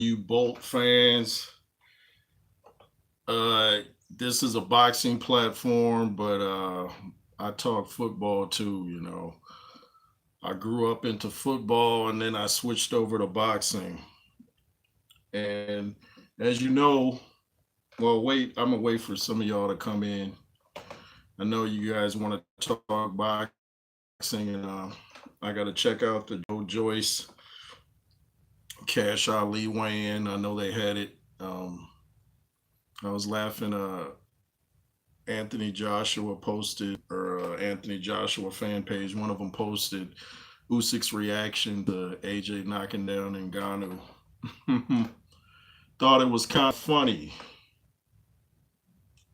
you Bolt fans. This is a boxing platform, but I talk football too. I grew up into football and then I switched over to boxing. And as you know, well, wait, I'm gonna wait for some of y'all to come in. I know you guys want to talk boxing, and I got to check out the Joe Joyce, Cash Ali weigh in. I know they had it. I was laughing. Anthony Joshua posted, or Anthony Joshua fan page, one of them posted Usyk's reaction to AJ knocking down Ngannou. Thought it was kind of funny.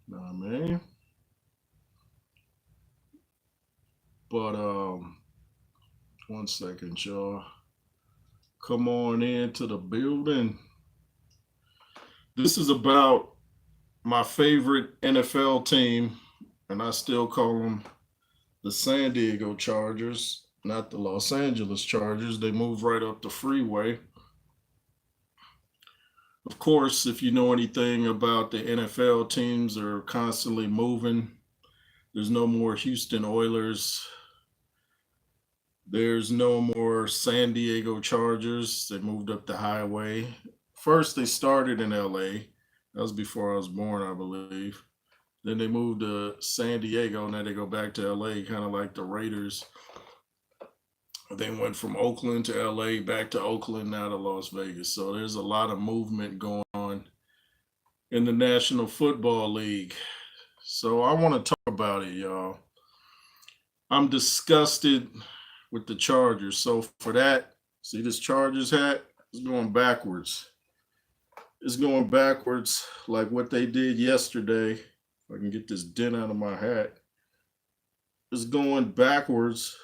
Know what I mean? But one second, y'all. Come on into the building. This is about my favorite NFL team, and I still call them the San Diego Chargers, not the Los Angeles Chargers. They move right up the freeway. Of course, if you know anything about the NFL, teams are constantly moving. There's no more Houston Oilers. There's no more San Diego Chargers. They moved up the highway. First, they started in LA. That was before I was born, I believe. Then they moved to San Diego. Now they go back to LA, kind of like the Raiders. They went from Oakland to LA, back to Oakland, now to Las Vegas. So there's a lot of movement going on in the National Football League. So I want to talk about it, y'all. I'm disgusted with the Chargers. So for that, see this Chargers hat? It's going backwards. It's going backwards like what they did yesterday. If I can get this dent out of my hat. It's going backwards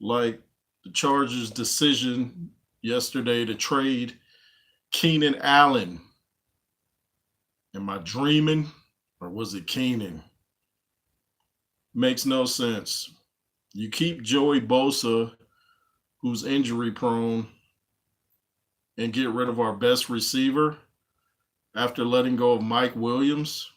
like the Chargers' decision yesterday to trade Keenan Allen. Am I dreaming? Or was it Keenan? Makes no sense. You keep Joey Bosa, who's injury prone, and get rid of our best receiver after letting go of Mike Williams.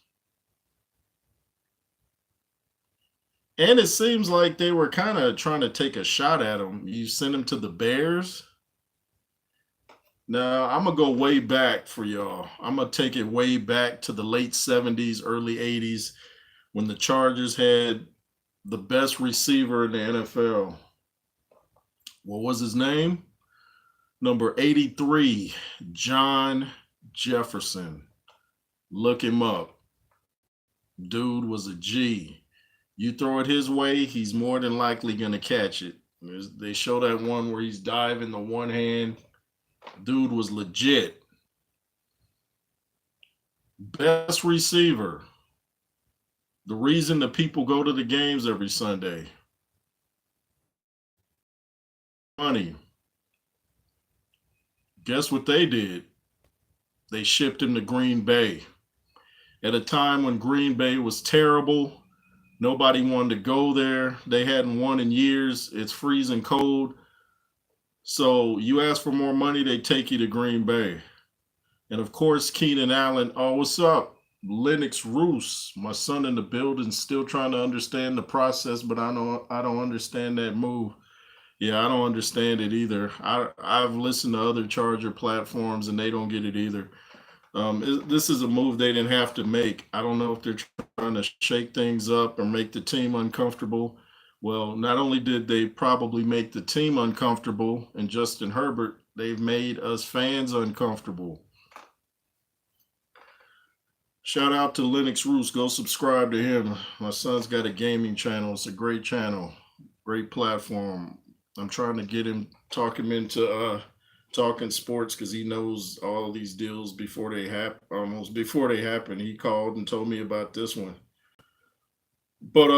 And it seems like they were kind of trying to take a shot at him. You sent him to the Bears. Now, I'm going to go way back for y'all. I'm going to take it way back to the late 70s, early 80s when the Chargers had the best receiver in the NFL. What was his name? Number 83, John Jefferson. Look him up. Dude was a G. You throw it his way, he's more than likely going to catch it. They show that one where he's diving the one hand. Dude was legit. Best receiver. The reason the people go to the games every Sunday. Money. Guess what they did? They shipped him to Green Bay. At a time when Green Bay was terrible, nobody wanted to go there. They hadn't won in years. It's freezing cold. So you ask for more money, they take you to Green Bay. And of course, Keenan Allen. Oh, what's up? Lennox Roos, my son in the building, still trying to understand the process, but I don't understand that move. Yeah, I don't understand it either. I've listened to other Charger platforms and they don't get it either. This is a move they didn't have to make. I don't know if they're trying to shake things up or make the team uncomfortable. Well, not only did they probably make the team uncomfortable and Justin Herbert, they've made us fans uncomfortable. Shout out to Lennox Roos. Go subscribe to him. My son's got a gaming channel. It's a great channel, great platform. I'm trying to talk him into talking sports because he knows all these deals before they happen. Almost before they happen, he called and told me about this one. But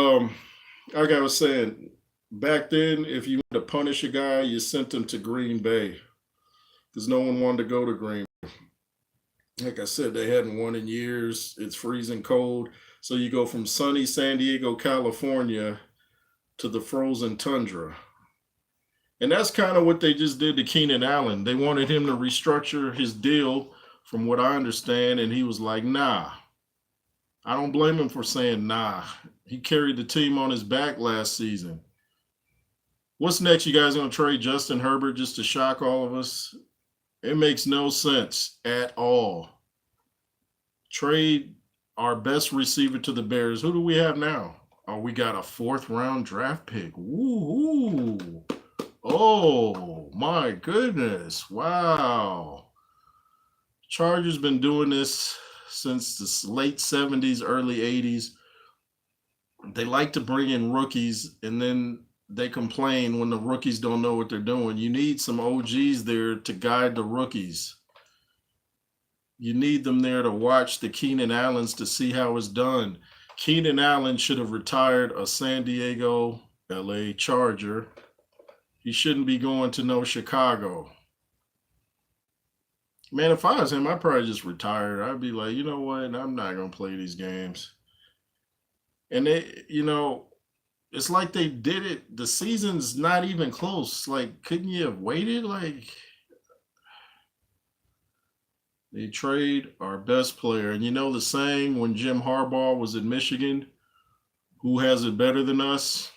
like I was saying, back then, if you wanted to punish a guy, you sent him to Green Bay because no one wanted to go to Green Bay. Like I said, they hadn't won in years. It's freezing cold. So you go from sunny San Diego, California to the frozen tundra. And that's kind of what they just did to Keenan Allen. They wanted him to restructure his deal, from what I understand, and he was like, nah. I don't blame him for saying nah. He carried the team on his back last season. What's next? You guys gonna trade Justin Herbert just to shock all of us? It makes no sense at all. Trade our best receiver to the Bears. Who do we have now? Oh, we got a 4th-round draft pick. Woo! Oh my goodness! Wow. Chargers been doing this since the late 70s, early 80s. They like to bring in rookies, and then they complain when the rookies don't know what they're doing. You need some OGs there to guide the rookies. You need them there to watch the Keenan Allens to see how it's done. Keenan Allen should have retired a San Diego, LA Charger. He shouldn't be going to no Chicago. Man, if I was him, I'd probably just retire. I'd be like, you know what? I'm not going to play these games. And it's like they did it. The season's not even close. Like, couldn't you have waited? Like, they trade our best player. And you know the saying when Jim Harbaugh was at Michigan, who has it better than us?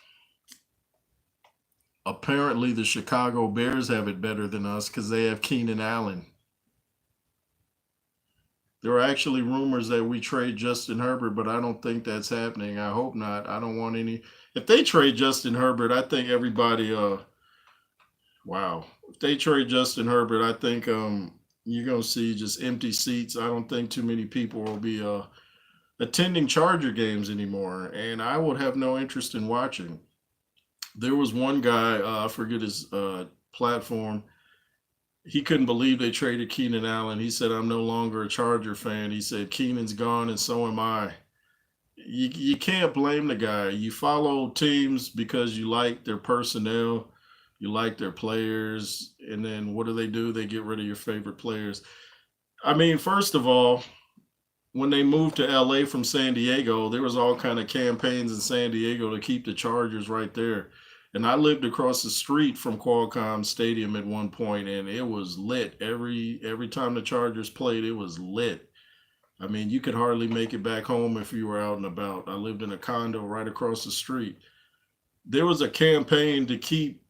Apparently, the Chicago Bears have it better than us because they have Keenan Allen. There are actually rumors that we trade Justin Herbert, but I don't think that's happening. I hope not. I don't want any. If they trade Justin Herbert, I think everybody. Wow. If they trade Justin Herbert, I think you're gonna see just empty seats. I don't think too many people will be attending Charger games anymore, and I would have no interest in watching. There was one guy, I forget his platform. He couldn't believe they traded Keenan Allen. He said, I'm no longer a Charger fan. He said, Keenan's gone and so am I. You can't blame the guy. You follow teams because you like their personnel, you like their players, and then what do? They get rid of your favorite players. I mean, first of all, when they moved to LA from San Diego, there was all kind of campaigns in San Diego to keep the Chargers right there. And I lived across the street from Qualcomm Stadium at one point, and it was lit. Every time the Chargers played, it was lit. I mean, you could hardly make it back home if you were out and about. I lived in a condo right across the street. There was a campaign to keep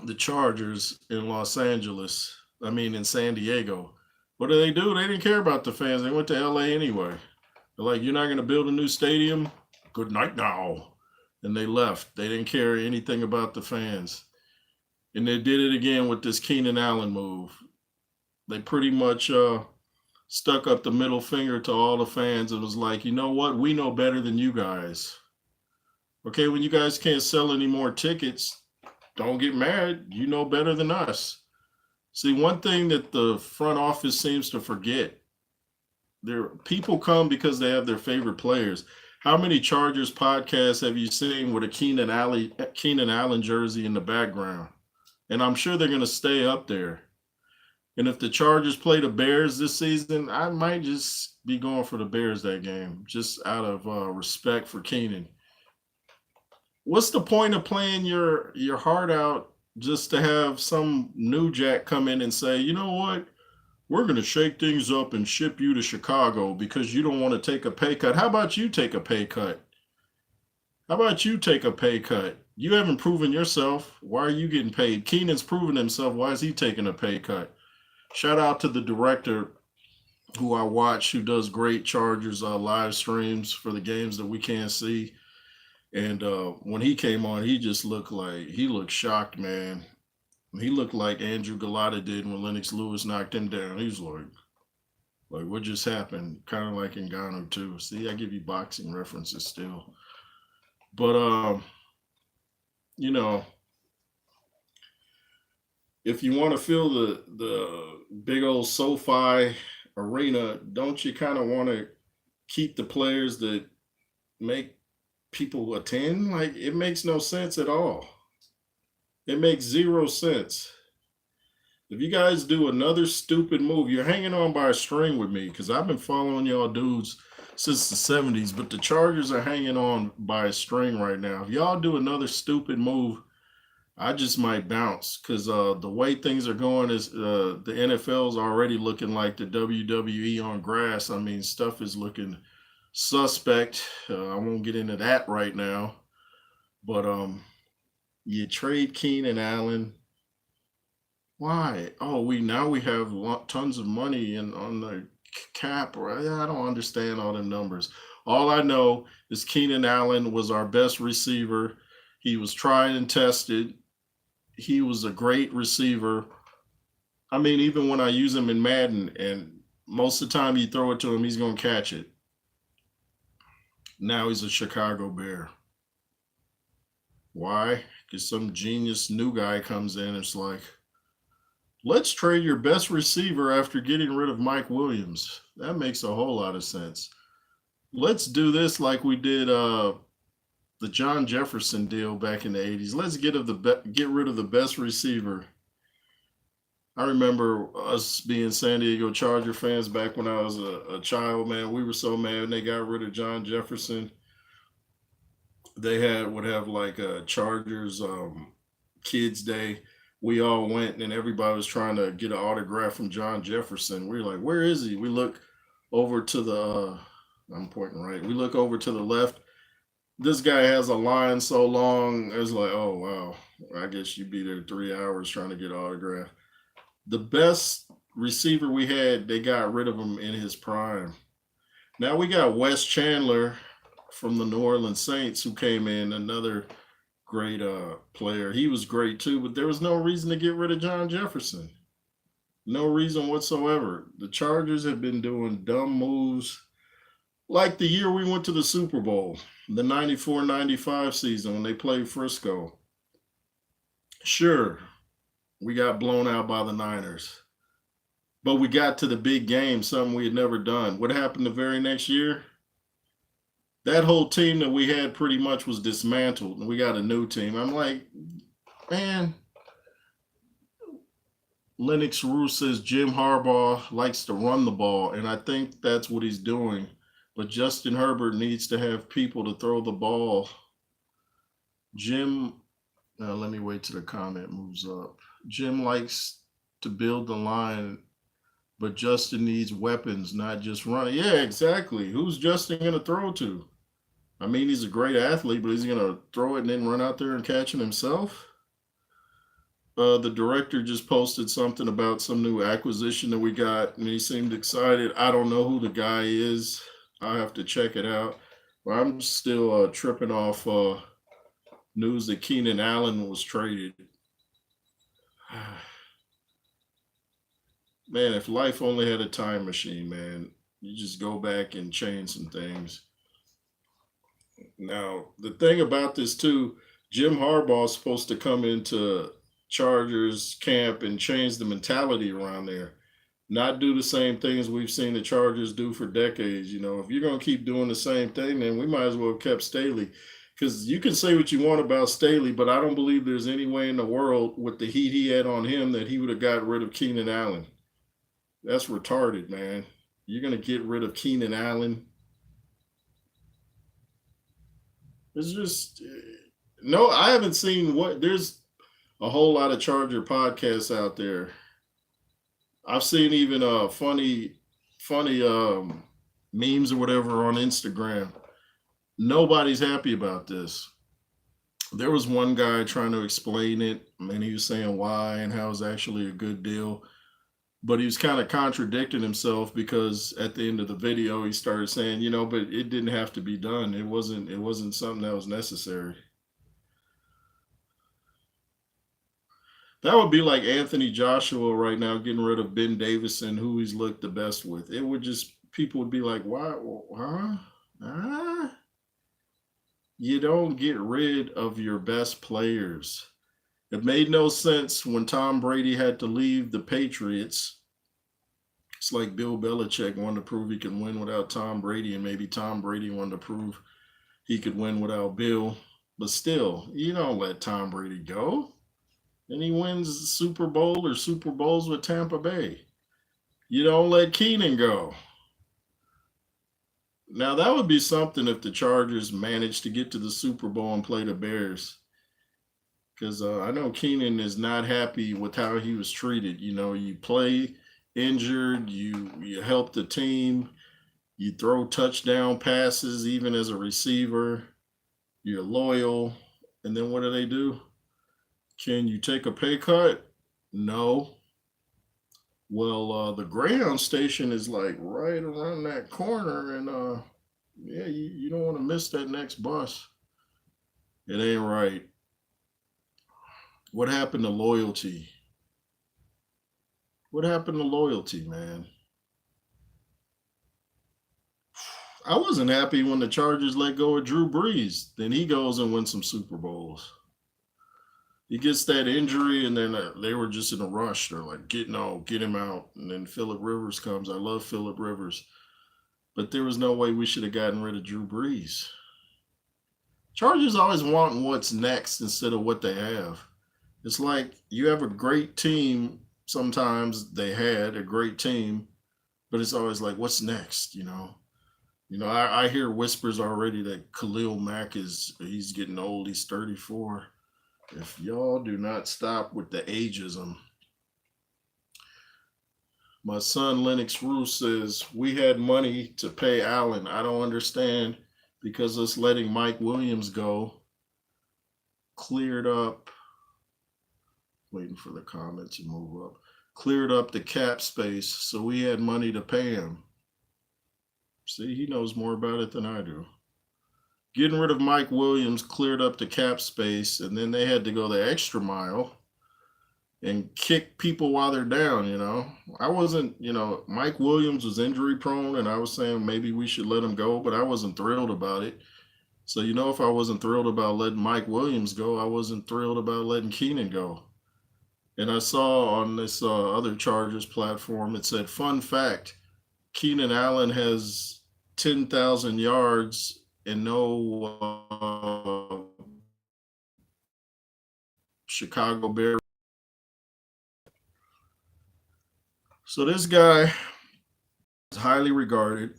the Chargers in in San Diego. What do? They didn't care about the fans. They went to LA anyway. They're like, you're not going to build a new stadium? Good night now. And they left. They didn't care anything about the fans. And they did it again with this Keenan Allen move. They pretty much stuck up the middle finger to all the fans and was like, you know what? We know better than you guys. Okay, when you guys can't sell any more tickets, don't get mad. You know better than us. See, one thing that the front office seems to forget, people come because they have their favorite players. How many Chargers podcasts have you seen with a Keenan Allen jersey in the background? And I'm sure they're going to stay up there. And if the Chargers play the Bears this season, I might just be going for the Bears that game, just out of respect for Keenan. What's the point of playing your heart out just to have some new jack come in and say, you know what? We're going to shake things up and ship you to Chicago because you don't want to take a pay cut. How about you take a pay cut? How about you take a pay cut? You haven't proven yourself. Why are you getting paid? Keenan's proven himself. Why is he taking a pay cut? Shout out to the director who I watch, who does great Chargers live streams for the games that we can't see. And when he came on, he looked shocked, man. He looked like Andrew Galata did when Lennox Lewis knocked him down. He was like what just happened? Kind of like Ngannou too. See, I give you boxing references still. But if you want to fill the big old SoFi arena, don't you kind of want to keep the players that make people attend? Like, it makes no sense at all. It makes zero sense. If you guys do another stupid move, you're hanging on by a string with me because I've been following y'all dudes since the 70s, but the Chargers are hanging on by a string right now. If y'all do another stupid move, I just might bounce because the way things are going is the NFL's already looking like the WWE on grass. I mean, stuff is looking suspect. I won't get into that right now, but you trade Keenan Allen. Why? Oh, we have tons of money in on the cap. Right? I don't understand all the numbers. All I know is Keenan Allen was our best receiver. He was tried and tested. He was a great receiver. I mean, even when I use him in Madden, and most of the time you throw it to him, he's going to catch it. Now he's a Chicago Bear. Why? Because some genius new guy comes in and it's like, let's trade your best receiver after getting rid of Mike Williams. That makes a whole lot of sense. Let's do this like we did the John Jefferson deal back in the 80s. Let's get rid of the best receiver. I remember us being San Diego Charger fans back when I was a child, man. We were so mad when they got rid of John Jefferson. They would have like a Chargers kids day. We all went and everybody was trying to get an autograph from John Jefferson. We were like, where is he? We look over to the I'm pointing right. We look over to the left. This guy has a line so long, it's like, oh wow. I guess you'd be there 3 hours trying to get an autograph. The best receiver we had, they got rid of him in his prime. Now we got Wes Chandler from the New Orleans Saints who came in, another great player. He was great too, but there was no reason to get rid of John Jefferson. No reason whatsoever. The Chargers have been doing dumb moves like the year we went to the Super Bowl, the 94-95 season when they played Frisco. Sure, we got blown out by the Niners. But we got to the big game, something we had never done. What happened the very next year? That whole team that we had pretty much was dismantled, and we got a new team. I'm like, man, Lennox Rue says Jim Harbaugh likes to run the ball, and I think that's what he's doing. But Justin Herbert needs to have people to throw the ball. Let me wait till the comment moves up. Jim likes to build the line, but Justin needs weapons, not just running. Yeah, exactly. Who's Justin going to throw to? I mean, he's a great athlete, but he's going to throw it and then run out there and catch it himself? The director just posted something about some new acquisition that we got, and he seemed excited. I don't know who the guy is. I have to check it out. But I'm still tripping off news that Keenan Allen was traded. Man, if life only had a time machine, man, you just go back and change some things. Now, the thing about this too, Jim Harbaugh is supposed to come into Chargers camp and change the mentality around there. Not do the same things we've seen the Chargers do for decades. You know, if you're going to keep doing the same thing, then we might as well have kept Staley. Because you can say what you want about Staley, but I don't believe there's any way in the world with the heat he had on him that he would have got rid of Keenan Allen. That's retarded, man. You're going to get rid of Keenan Allen. It's just, no, I haven't seen there's a whole lot of Charger podcasts out there. I've seen even funny memes or whatever on Instagram. Nobody's happy about this. There was one guy trying to explain it, and he was saying why and how it's actually a good deal. But he was kind of contradicting himself because at the end of the video, he started saying, but it didn't have to be done. It wasn't something that was necessary. That would be like Anthony Joshua right now getting rid of Ben Davison, who he's looked the best with. It would just, people would be like, why? Huh? You don't get rid of your best players. It made no sense when Tom Brady had to leave the Patriots. It's like Bill Belichick wanted to prove he can win without Tom Brady, and maybe Tom Brady wanted to prove he could win without Bill. But still, you don't let Tom Brady go. And he wins the Super Bowl or Super Bowls with Tampa Bay. You don't let Keenan go. Now, that would be something if the Chargers managed to get to the Super Bowl and play the Bears. because I know Keenan is not happy with how he was treated. You know, you play injured, you help the team, you throw touchdown passes even as a receiver, you're loyal, and then what do? Can you take a pay cut? No. Well, the Greyhound station is like right around that corner, and yeah, you don't want to miss that next bus. It ain't right. What happened to loyalty? What happened to loyalty, man? I wasn't happy when the Chargers let go of Drew Brees. Then he goes and wins some Super Bowls. He gets that injury, and then they were just in a rush. They're like, get him out. And then Philip Rivers comes. I love Philip Rivers, but there was no way we should have gotten rid of Drew Brees. Chargers always want what's next instead of what they have. It's like you have a great team. Sometimes they had a great team, but it's always like, what's next? I hear whispers already that Khalil Mack he's getting old. He's 34. If y'all do not stop with the ageism. My son Lennox Roos says we had money to pay Allen. I don't understand because us letting Mike Williams go cleared up. Waiting for the comment to move up. Cleared up the cap space, so we had money to pay him. See, he knows more about it than I do. Getting rid of Mike Williams cleared up the cap space, and then they had to go the extra mile and kick people while they're down. I wasn't, Mike Williams was injury prone, and I was saying maybe we should let him go, but I wasn't thrilled about it. So, if I wasn't thrilled about letting Mike Williams go, I wasn't thrilled about letting Keenan go. And I saw on this other Chargers platform, it said, fun fact, Keenan Allen has 10,000 yards and no Chicago Bears. So this guy is highly regarded.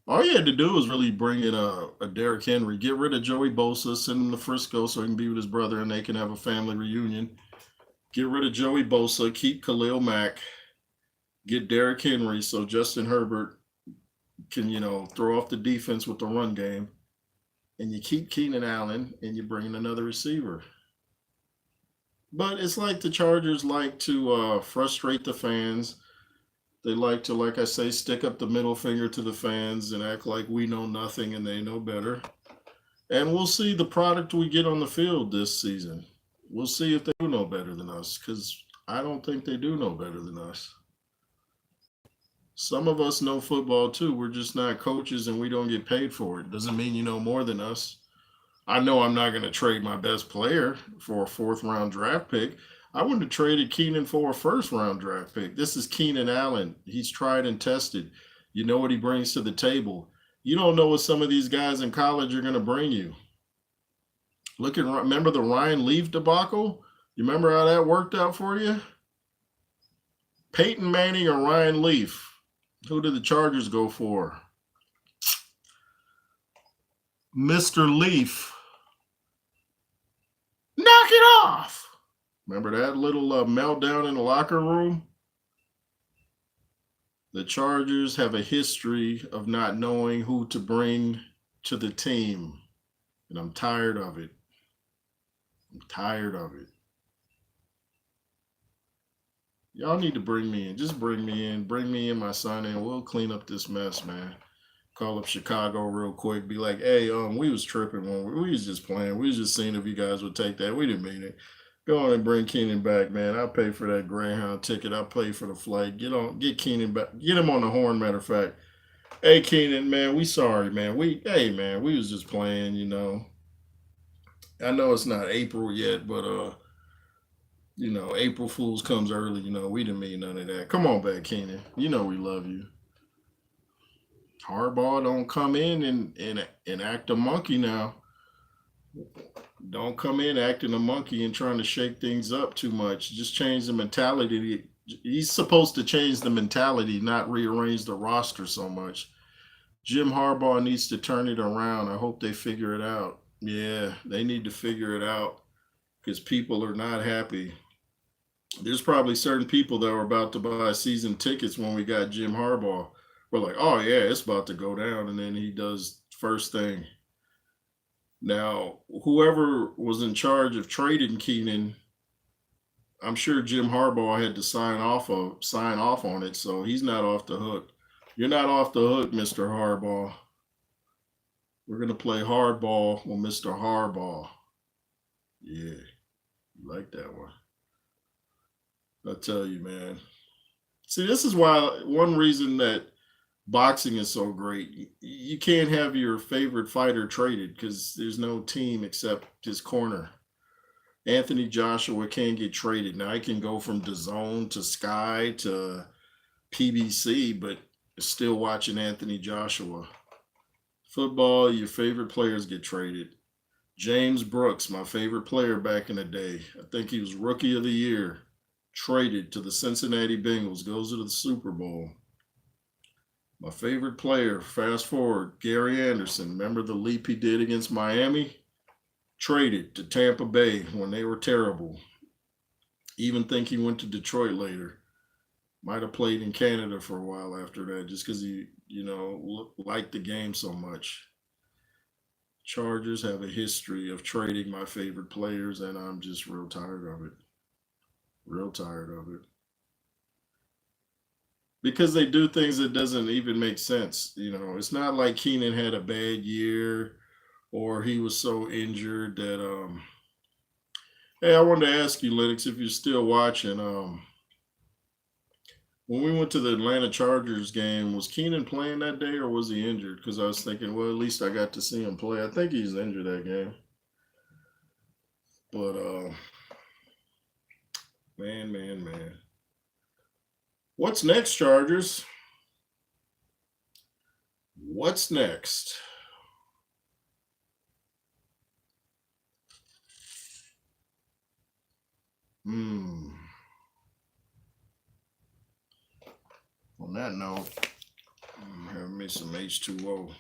All you had to do was really bring in a Derrick Henry, get rid of Joey Bosa, send him to Frisco so he can be with his brother and they can have a family reunion. Get rid of Joey Bosa, keep Khalil Mack, get Derrick Henry so Justin Herbert can, throw off the defense with the run game. And you keep Keenan Allen and you bring in another receiver. But it's like the Chargers like to frustrate the fans. They like to, like I say, stick up the middle finger to the fans and act like we know nothing and they know better. And we'll see the product we get on the field this season. We'll see if they do know better than us, because I don't think they do know better than us. Some of us know football too. We're just not coaches and we don't get paid for it. Doesn't mean you know more than us. I know I'm not going to trade my best player for a 4th-round draft pick. I wouldn't have traded Keenan for a 1st-round draft pick. This is Keenan Allen. He's tried and tested. You know what he brings to the table. You don't know what some of these guys in college are going to bring you. Remember the Ryan Leaf debacle? You remember how that worked out for you? Peyton Manning or Ryan Leaf? Who did the Chargers go for? Mr. Leaf. Knock it off. Remember that little meltdown in the locker room? The Chargers have a history of not knowing who to bring to the team, and I'm tired of it. I'm tired of it. Y'all need to bring me in. Just bring me in. Bring me and my son in. We'll clean up this mess, man. Call up Chicago real quick. Be like, hey, we was tripping when we was just playing. We was just seeing if you guys would take that. We didn't mean it. Go on and bring Keenan back, man. I'll pay for that Greyhound ticket. I'll pay for the flight. Get Keenan back. Get him on the horn, matter of fact. Hey, Keenan, man, we sorry, man. We was just playing, I know it's not April yet, but April Fools comes early. We didn't mean none of that. Come on back, Keenan. We love you. Harbaugh don't come in and act a monkey now. Don't come in acting a monkey and trying to shake things up too much. Just change the mentality. He's supposed to change the mentality, not rearrange the roster so much. Jim Harbaugh needs to turn it around. I hope they figure it out. Yeah, they need to figure it out. because people are not happy. There's probably certain people that were about to buy season tickets when we got Jim Harbaugh. We're like, oh yeah, it's about to go down, and then he does first thing. Now, whoever was in charge of trading Keenan, I'm sure Jim Harbaugh had to sign off on it, so he's not off the hook. You're not off the hook, Mr. Harbaugh. We're gonna play hardball with Mr. Harbaugh. Yeah, you like that one. I tell you, man. See, this is why one reason that boxing is so great. You can't have your favorite fighter traded because there's no team except his corner. Anthony Joshua can't get traded. Now he can go from DAZN to Sky to PBC, but still watching Anthony Joshua. Football, your favorite players get traded. James Brooks, my favorite player back in the day. I think he was rookie of the year. Traded to the Cincinnati Bengals, goes to the Super Bowl. My favorite player, fast forward, Gary Anderson. Remember the leap he did against Miami? Traded to Tampa Bay when they were terrible. Even think he went to Detroit later. Might have played in Canada for a while after that just because he, liked the game so much. Chargers have a history of trading my favorite players, and I'm just real tired of it. Real tired of it. Because they do things that doesn't even make sense. It's not like Keenan had a bad year or he was so injured that hey, I wanted to ask you, Lennox, if you're still watching. When we went to the Atlanta Chargers game, was Keenan playing that day or was he injured? Because I was thinking, well, at least I got to see him play. I think he's injured that game. But man. What's next, Chargers? What's next? On that note, have me some H2O. You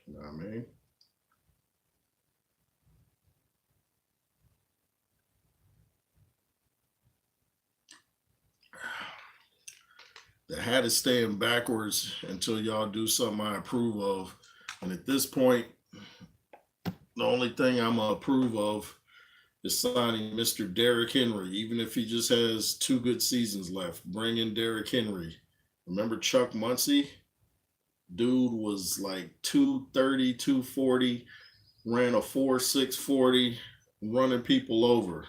know what I mean? The hat is staying backwards until y'all do something I approve of. And at this point, the only thing I'm going to approve of is signing Mr. Derrick Henry, even if he just has 2 good seasons left. Bring in Derrick Henry. Remember Chuck Muncie? Dude was like 230, 240, ran a 4.640, running people over.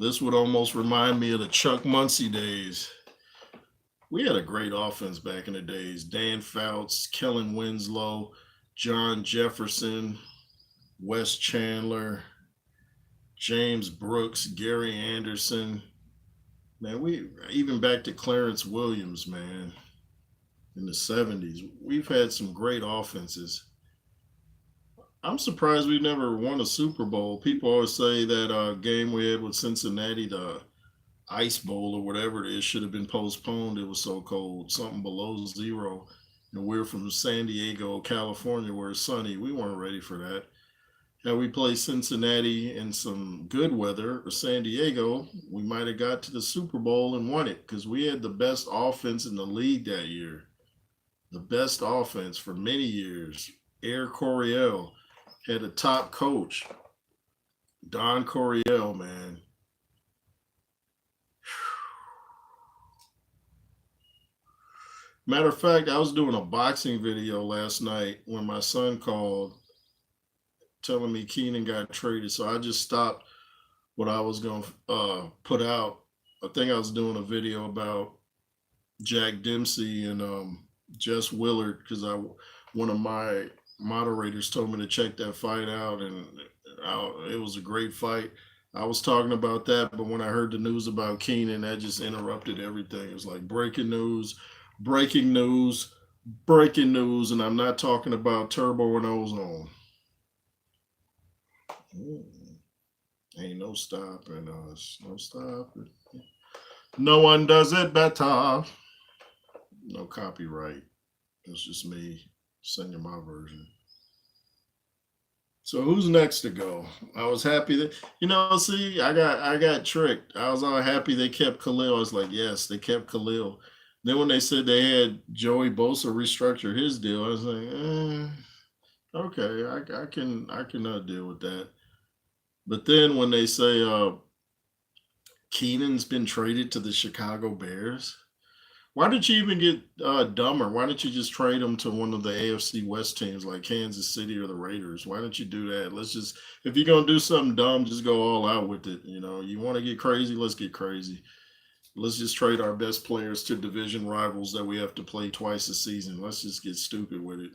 This would almost remind me of the Chuck Muncie days. We had a great offense back in the days. Dan Fouts, Kellen Winslow, John Jefferson, Wes Chandler, James Brooks, Gary Anderson. Man, we even back to Clarence Williams, man, in the 70s. We've had some great offenses. I'm surprised we never won a Super Bowl. People always say that game we had with Cincinnati, the Ice Bowl or whatever it is, should have been postponed. It was so cold, something below zero. And we're from San Diego, California, where it's sunny. We weren't ready for that. Had we played Cincinnati in some good weather or San Diego, we might have got to the Super Bowl and won it because we had the best offense in the league that year. The best offense for many years. Air Coryell had a top coach. Don Coryell, man. Matter of fact, I was doing a boxing video last night when my son called telling me Keenan got traded. So I just stopped what I was going to put out. I think I was doing a video about Jack Dempsey and Jess Willard because one of my moderators told me to check that fight out, and it was a great fight. I was talking about that, but when I heard the news about Keenan, that just interrupted everything. It was like breaking news, and I'm not talking about turbo and ozone. Ain't no stopping us. No stopping. No one does it better. No copyright. It's just me singing my version. So who's next to go? I was happy that see, I got tricked. I was all happy they kept Khalil. I was like, yes, they kept Khalil. Then when they said they had Joey Bosa restructure his deal, I was like, okay, I can deal with that. But then when they say Keenan's been traded to the Chicago Bears, why did you even get dumber? Why didn't you just trade him to one of the AFC West teams like Kansas City or the Raiders? Why don't you do that? Let's just, if you're gonna do something dumb, just go all out with it. You want to get crazy, let's get crazy. Let's just trade our best players to division rivals that we have to play twice a season. Let's just get stupid with it.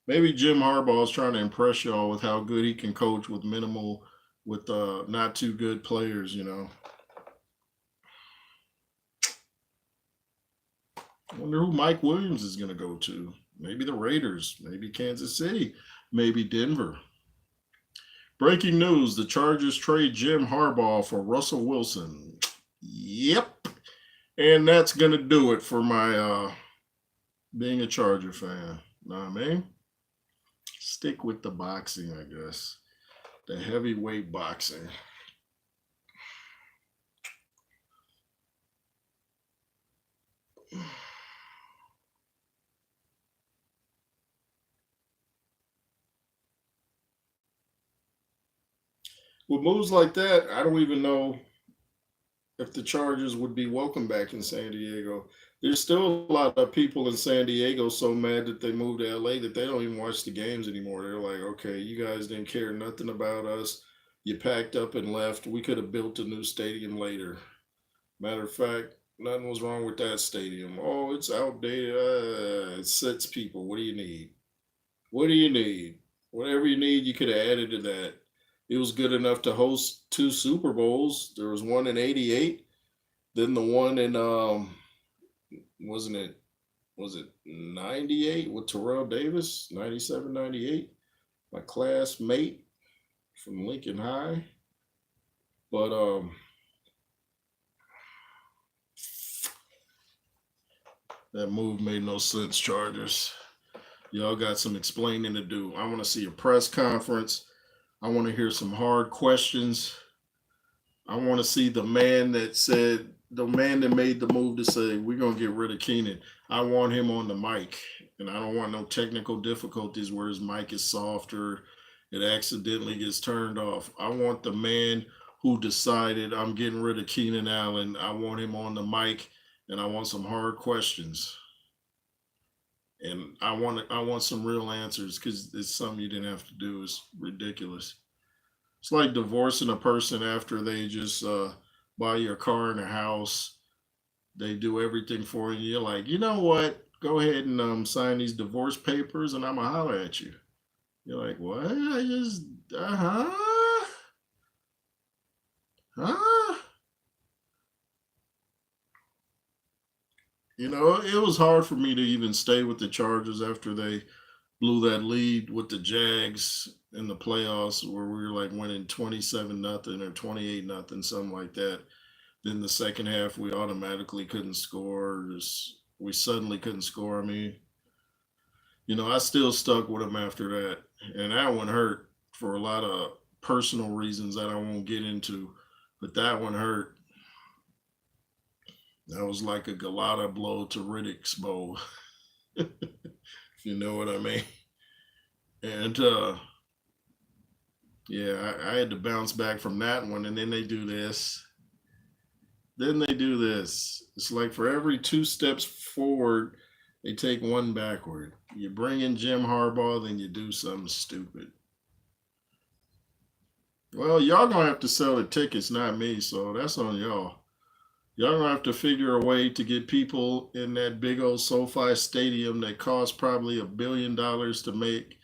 Maybe Jim Harbaugh is trying to impress y'all with how good he can coach with minimal, with not too good players. I wonder who Mike Williams is going to go to. Maybe the Raiders, maybe Kansas City, maybe Denver. Breaking news: the Chargers trade Jim Harbaugh for Russell Wilson. Yep. And that's going to do it for my being a Charger fan. Know what I mean? Stick with the boxing, I guess. The heavyweight boxing. With moves like that, I don't even know if the Chargers would be welcome back in San Diego. There's still a lot of people in San Diego so mad that they moved to LA that they don't even watch the games anymore. They're like, okay, you guys didn't care nothing about us. You packed up and left. We could have built a new stadium later. Matter of fact, nothing was wrong with that stadium. Oh, it's outdated. It sits people. What do you need? What do you need? Whatever you need, you could have added to that. It was good enough to host two Super Bowls. There was one in '88, then the one in wasn't it was it '98 with Terrell Davis, '97, '98, my classmate from Lincoln High. But that move made no sense, Chargers. Y'all got some explaining to do. I want to see a press conference. I want to hear some hard questions. I want to see the man that made the move to say, we're going to get rid of Keenan. I want him on the mic. And I don't want no technical difficulties where his mic is soft or it accidentally gets turned off. I want the man who decided I'm getting rid of Keenan Allen. I want him on the mic and I want some hard questions. And I want some real answers because it's something you didn't have to do. It's ridiculous. It's like divorcing a person after they just buy your car and a house. They do everything for you. You're like, you know what? Go ahead and sign these divorce papers, and I'm gonna holler at you. You're like, what? I just huh? It was hard for me to even stay with the Chargers after they blew that lead with the Jags in the playoffs, where we were like winning 27-0 or 28-0, something like that. Then the second half, we automatically couldn't score. We suddenly couldn't score. I mean, I still stuck with them after that, and that one hurt for a lot of personal reasons that I won't get into. But that one hurt. That was like a Galata blow to Riddick's bow, if you know what I mean. And yeah, I had to bounce back from that one, and then they do this. Then they do this. It's like for every two steps forward, they take one backward. You bring in Jim Harbaugh, then you do something stupid. Well, y'all gonna have to sell the tickets, not me. So that's on y'all. Y'all gonna have to figure a way to get people in that big old SoFi stadium that cost probably $1 billion to make,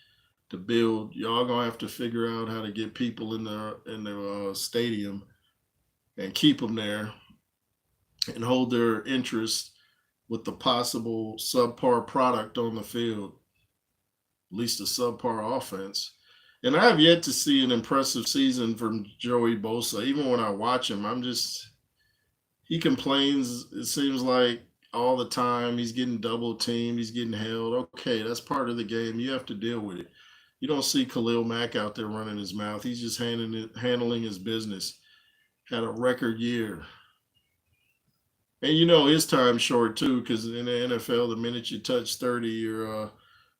to build. Y'all gonna have to figure out how to get people in the stadium and keep them there and hold their interest with the possible subpar product on the field, at least a subpar offense. And I have yet to see an impressive season from Joey Bosa. Even when I watch him, he complains, it seems like, all the time. He's getting double teamed, he's getting held. Okay, that's part of the game. You have to deal with it. You don't see Khalil Mack out there running his mouth. He's just handling his business. Had a record year. And you know his time's short too, because in the NFL, the minute you touch 30,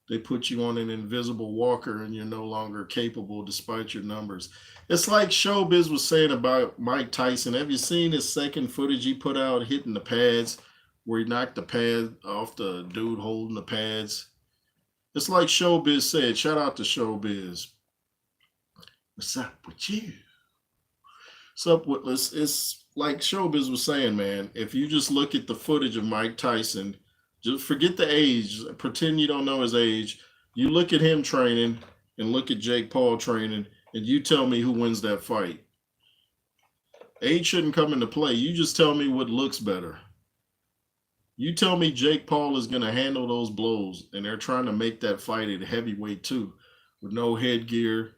they put you on an invisible walker and you're no longer capable despite your numbers. It's like Showbiz was saying about Mike Tyson. Have you seen his second footage he put out hitting the pads where he knocked the pad off the dude holding the pads? It's like Showbiz said. Shout out to Showbiz. What's up with you? What's up with this? It's like Showbiz was saying, man. If you just look at the footage of Mike Tyson, just forget the age, pretend you don't know his age. You look at him training and look at Jake Paul training, and you tell me who wins that fight. Age shouldn't come into play. You just tell me what looks better. You tell me Jake Paul is going to handle those blows, and they're trying to make that fight at heavyweight too, with no headgear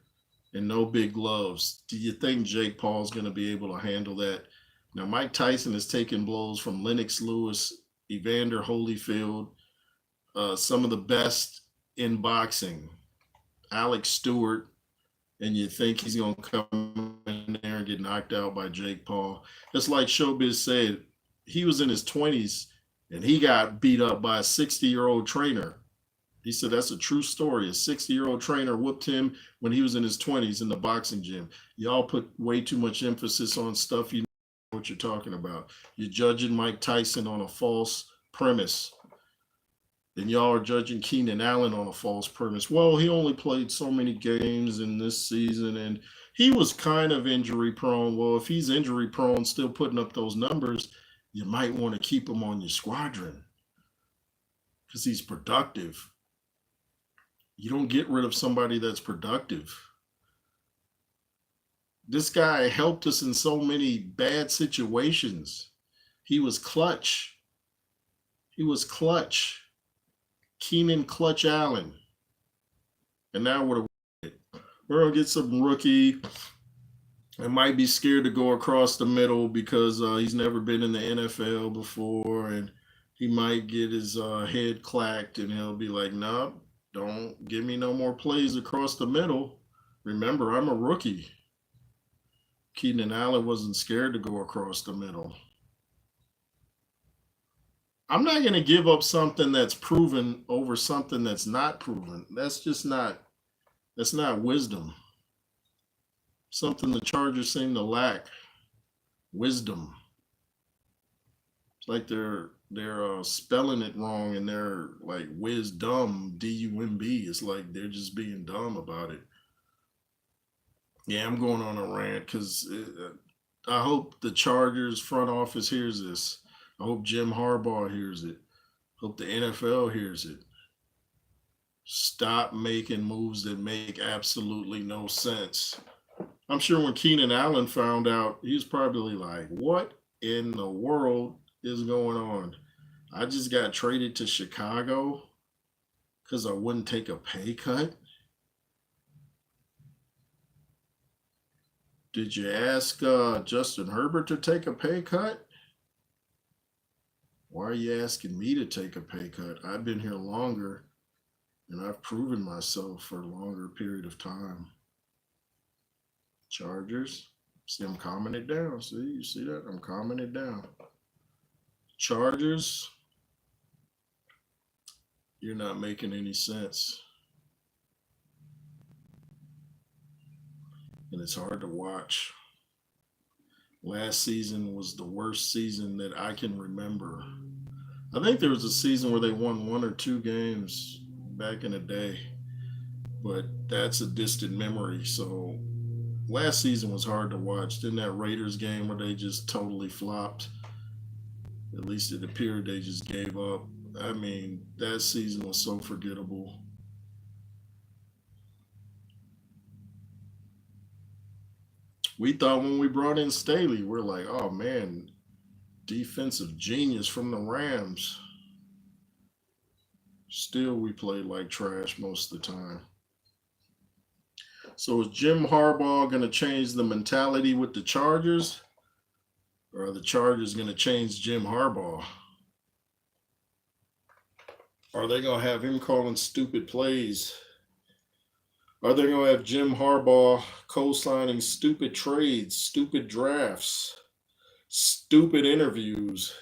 and no big gloves. Do you think Jake Paul's going to be able to handle that? Now, Mike Tyson has taken blows from Lennox Lewis, Evander Holyfield, some of the best in boxing, Alex Stewart, and you think he's going to come in there and get knocked out by Jake Paul. It's like Showbiz said, he was in his 20s and he got beat up by a 60-year-old trainer. He said that's a true story. A 60-year-old trainer whooped him when he was in his 20s in the boxing gym. Y'all put way too much emphasis on stuff you know what you're talking about. You're judging Mike Tyson on a false premise. And y'all are judging Keenan Allen on a false premise. Well, he only played so many games in this season, and he was kind of injury prone. Well, if he's injury prone, still putting up those numbers, you might want to keep him on your squadron because he's productive. You don't get rid of somebody that's productive. This guy helped us in so many bad situations. He was clutch. He was clutch. Keenan Clutch Allen. And now we're going to get some rookie. I might be scared to go across the middle because he's never been in the NFL before, and he might get his head clacked, and he'll be like, "Nah, don't give me no more plays across the middle. Remember, I'm a rookie." Keenan Allen wasn't scared to go across the middle. I'm not going to give up something that's proven over something that's not proven. That's not wisdom. Something the Chargers seem to lack, wisdom. It's like they're spelling it wrong, and they're like wisdom, D-U-M-B. It's like they're just being dumb about it. Yeah, I'm going on a rant because I hope the Chargers front office hears this. I hope Jim Harbaugh hears it. Hope the NFL hears it. Stop making moves that make absolutely no sense. I'm sure when Keenan Allen found out, he was probably like, "What in the world is going on? I just got traded to Chicago because I wouldn't take a pay cut." Did you ask Justin Herbert to take a pay cut? Why are you asking me to take a pay cut? I've been here longer, and I've proven myself for a longer period of time. Chargers. See, I'm calming it down. See, you see that? I'm calming it down. Chargers, you're not making any sense. And it's hard to watch. Last season was the worst season that I can remember. I think there was a season where they won 1 or 2 games back in the day, but that's a distant memory. So last season was hard to watch. Then that Raiders game where they just totally flopped. At least it appeared they just gave up. I mean, that season was so forgettable. We thought when we brought in Staley, we're like, "Oh man, defensive genius from the Rams." Still, we played like trash most of the time. So is Jim Harbaugh going to change the mentality with the Chargers? Or are the Chargers going to change Jim Harbaugh? Are they going to have him calling stupid plays Are they going to have Jim Harbaugh co-signing stupid trades, stupid drafts, stupid interviews,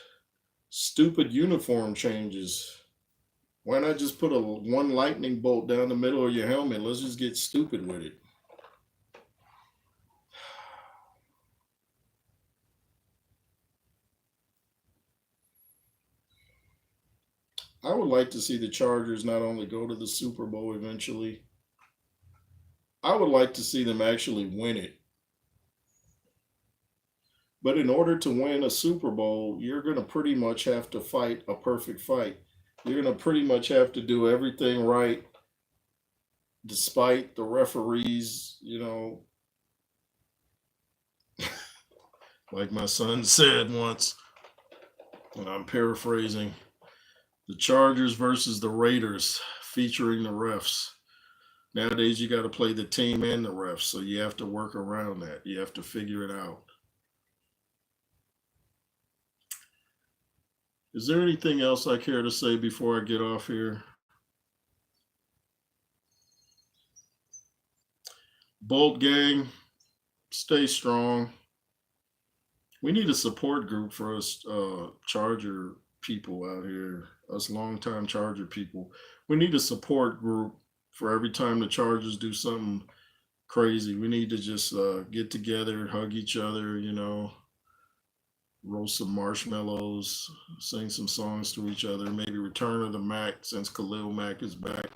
stupid uniform changes? Why not just put a one lightning bolt down the middle of your helmet? Let's just get stupid with it. I would like to see the Chargers not only go to the Super Bowl eventually, I would like to see them actually win it. But in order to win a Super Bowl, you're going to pretty much have to fight a perfect fight. You're going to pretty much have to do everything right, despite the referees, like my son said once, and I'm paraphrasing, the Chargers versus the Raiders featuring the refs. Nowadays, you got to play the team and the refs, so you have to work around that. You have to figure it out. Is there anything else I care to say before I get off here? Bolt Gang, stay strong. We need a support group for us Charger people out here, us longtime Charger people. We need a support group for every time the Chargers do something crazy. We need to just get together, hug each other, roast some marshmallows, sing some songs to each other, maybe Return of the Mac since Khalil Mack is back,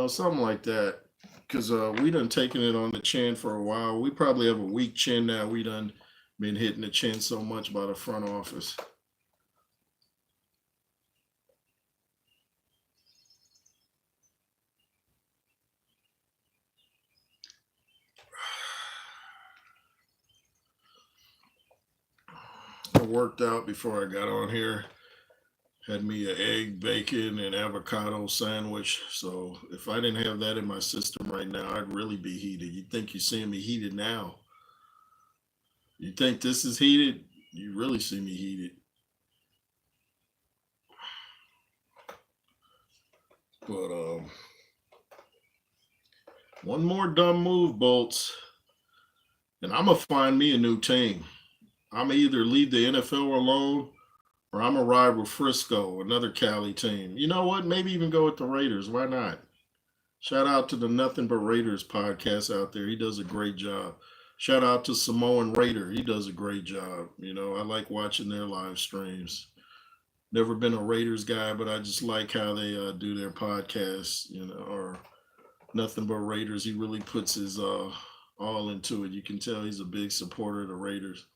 something like that. Because we done taken it on the chin for a while. We probably have a weak chin now. We done been hitting the chin so much by the front office. I worked out before I got on here. Had me an egg, bacon, and avocado sandwich. So if I didn't have that in my system right now, I'd really be heated. You think you're seeing me heated now? You think this is heated? You really see me heated. But one more dumb move, Bolts, and I'm gonna find me a new team. I'm gonna either leave the NFL alone or I'm gonna ride with Frisco, another Cali team. You know what? Maybe even go with the Raiders. Why not? Shout out to the Nothing But Raiders podcast out there. He does a great job. Shout out to Samoan Raider. He does a great job. I like watching their live streams. Never been a Raiders guy, but I just like how they do their podcasts, or Nothing But Raiders. He really puts his all into it. You can tell he's a big supporter of the Raiders.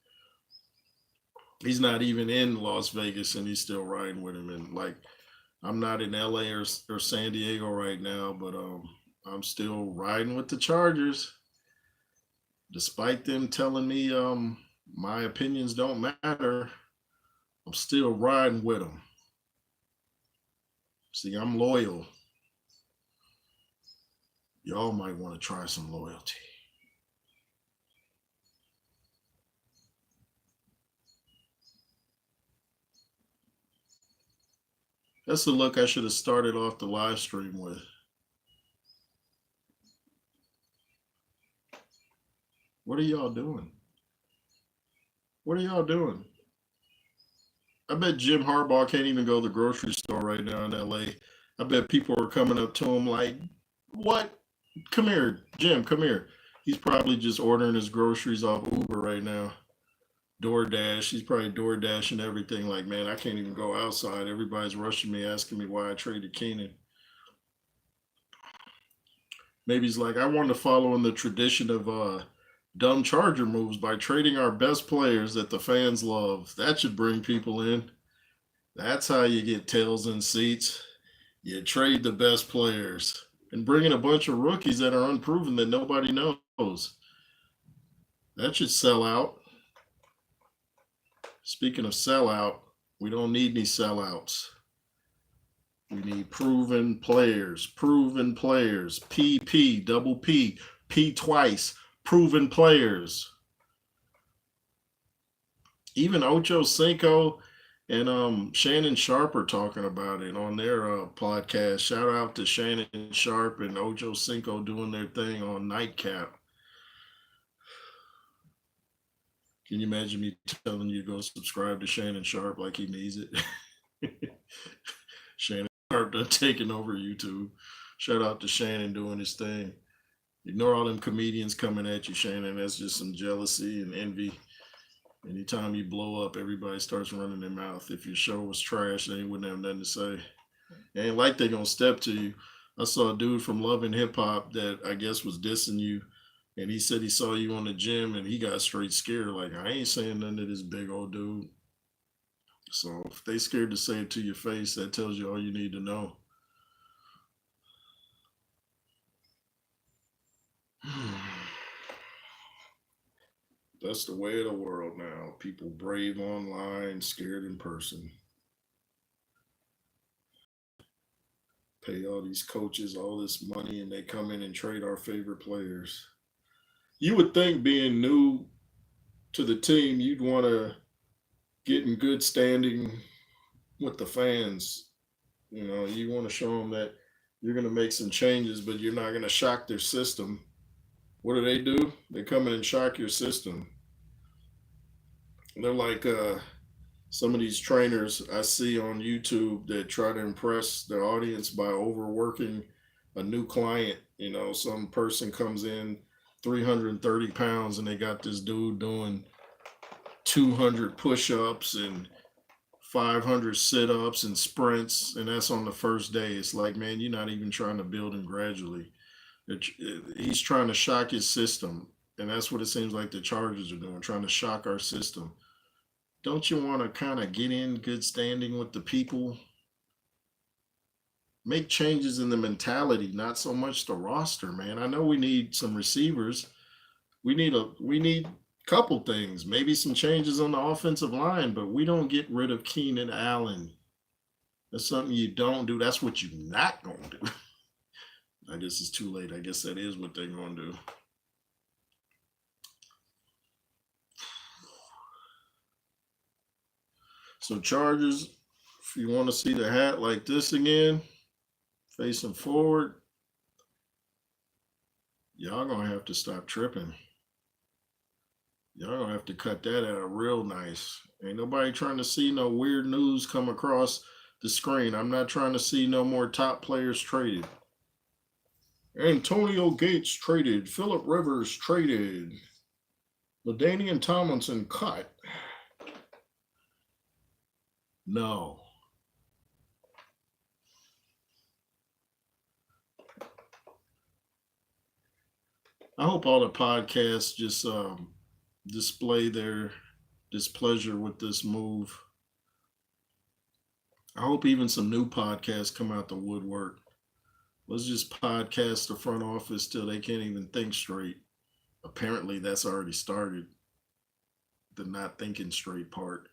He's not even in Las Vegas and he's still riding with him. And like, I'm not in LA or San Diego right now, but I'm still riding with the Chargers, despite them telling me my opinions don't matter. I'm still riding with them. See, I'm loyal. Y'all might want to try some loyalty. That's the look I should have started off the live stream with. What are y'all doing? What are y'all doing? I bet Jim Harbaugh can't even go to the grocery store right now in LA. I bet people are coming up to him like, what? Come here, Jim, come here. He's probably just ordering his groceries off Uber right now. DoorDash. He's probably DoorDashing everything. Like, man, I can't even go outside. Everybody's rushing me, asking me why I traded Keenan. Maybe he's like, I want to follow in the tradition of dumb Charger moves by trading our best players that the fans love. That should bring people in. That's how you get tails in seats. You trade the best players and bring in a bunch of rookies that are unproven that nobody knows. That should sell out. Speaking of sellout, we don't need any sellouts. We need proven players, PP, double P, P twice, proven players. Even Ocho Cinco And Shannon Sharp are talking about it on their podcast. Shout out to Shannon Sharp and Ojo Cinco doing their thing on Nightcap. Can you imagine me telling you to go subscribe to Shannon Sharp like he needs it? Shannon Sharp done taking over YouTube. Shout out to Shannon doing his thing. Ignore all them comedians coming at you, Shannon. That's just some jealousy and envy. Anytime you blow up, everybody starts running their mouth. If your show was trash, they wouldn't have nothing to say. Ain't like they gonna step to you. I saw a dude from Love and Hip Hop that I guess was dissing you, and he said he saw you on the gym and he got straight scared. Like, I ain't saying nothing to this big old dude. So if they scared to say it to your face, that tells you all you need to know. That's the way of the world now. People brave online, scared in person. Pay all these coaches all this money and they come in and trade our favorite players. You would think being new to the team, you'd want to get in good standing with the fans. You know, you want to show them that you're going to make some changes, but you're not going to shock their system. What do? They come in and shock your system. They're like some of these trainers I see on YouTube that try to impress their audience by overworking a new client. You know, some person comes in 330 pounds and they got this dude doing 200 push-ups and 500 sit-ups and sprints, and that's on the first day. It's like, man, you're not even trying to build him gradually. He's trying to shock his system, and that's what it seems like the Chargers are doing, trying to shock our system. Don't you want to kind of get in good standing with the people? Make changes in the mentality, not so much the roster, man. I know we need some receivers. We need couple things, maybe some changes on the offensive line, but we don't get rid of Keenan Allen. That's something you don't do. That's what you're not going to do. I guess it's too late. I guess that is what they're going to do. So Chargers, if you want to see the hat like this again, facing forward, y'all going to have to stop tripping. Y'all gonna have to cut that out real nice. Ain't nobody trying to see no weird news come across the screen. I'm not trying to see no more top players traded. Antonio Gates traded. Phillip Rivers traded. LaDainian Tomlinson cut. No. I hope all the podcasts just display their displeasure with this move. I hope even some new podcasts come out the woodwork. Let's just podcast the front office till they can't even think straight. Apparently, that's already started. The not thinking straight part.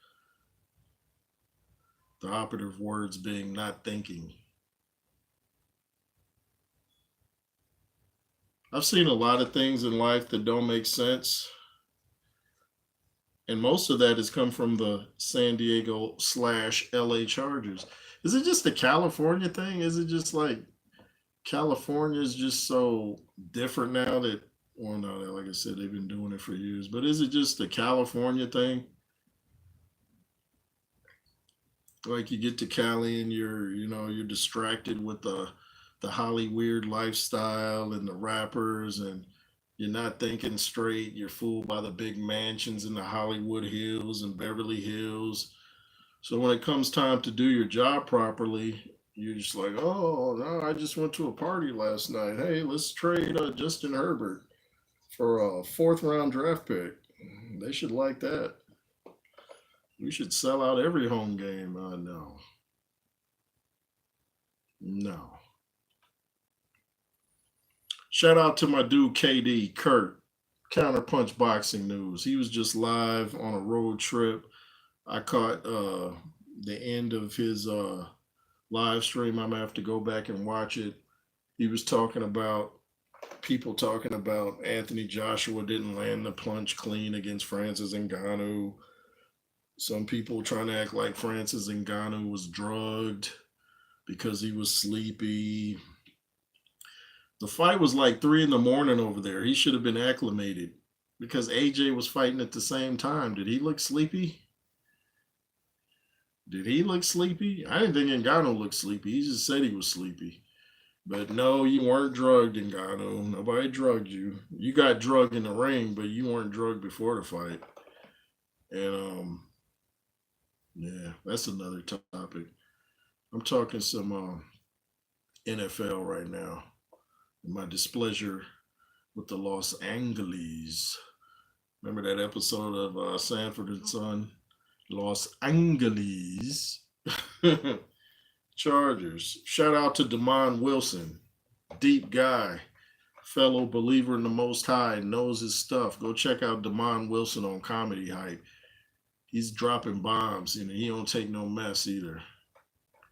The operative words being not thinking. I've seen a lot of things in life that don't make sense. And most of that has come from the San Diego / LA Chargers. Is it just a California thing? Is it just like California is just so different now that, well, no, like I said, they've been doing it for years. But is it just a California thing? Like you get to Cali and you're distracted with the Holly weird lifestyle and the rappers, and you're not thinking straight. You're fooled by the big mansions in the Hollywood Hills and Beverly Hills. So when it comes time to do your job properly, you're just like, oh no, I just went to a party last night. Hey, let's trade Justin Herbert for a 4th-round draft pick. They should like that. We should sell out every home game. No. Shout out to my dude KD, Kurt, Counterpunch Boxing News. He was just live on a road trip. I caught the end of his live stream. I'm gonna have to go back and watch it. He was talking about people talking about Anthony Joshua didn't land the punch clean against Francis Ngannou. Some people trying to act like Francis Ngannou was drugged because he was sleepy. The fight was like 3 in the morning over there. He should have been acclimated because AJ was fighting at the same time. Did he look sleepy? Did he look sleepy? I didn't think Ngannou looked sleepy. He just said he was sleepy. But no, you weren't drugged, Ngannou. Nobody drugged you. You got drugged in the ring, but you weren't drugged before the fight. And yeah, that's another topic. I'm talking some NFL right now. My displeasure with the Los Angeles. Remember that episode of Sanford and Son? Los Angeles Chargers. Shout out to Damon Wilson. Deep guy. Fellow believer in the Most High. Knows his stuff. Go check out Damon Wilson on Comedy Hype. He's dropping bombs. He don't take no mess either.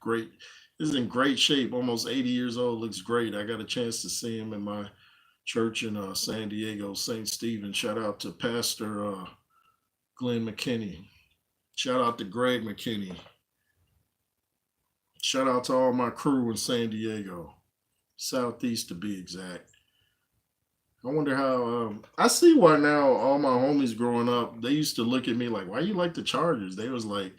Great. He's in great shape. Almost 80 years old. Looks great. I got a chance to see him in my church in San Diego, St. Stephen. Shout out to Pastor Glenn McKinney. Shout out to Greg McKinney. Shout out to all my crew in San Diego, Southeast to be exact. I wonder how. I see why now all my homies growing up, they used to look at me like, why you like the Chargers? They was like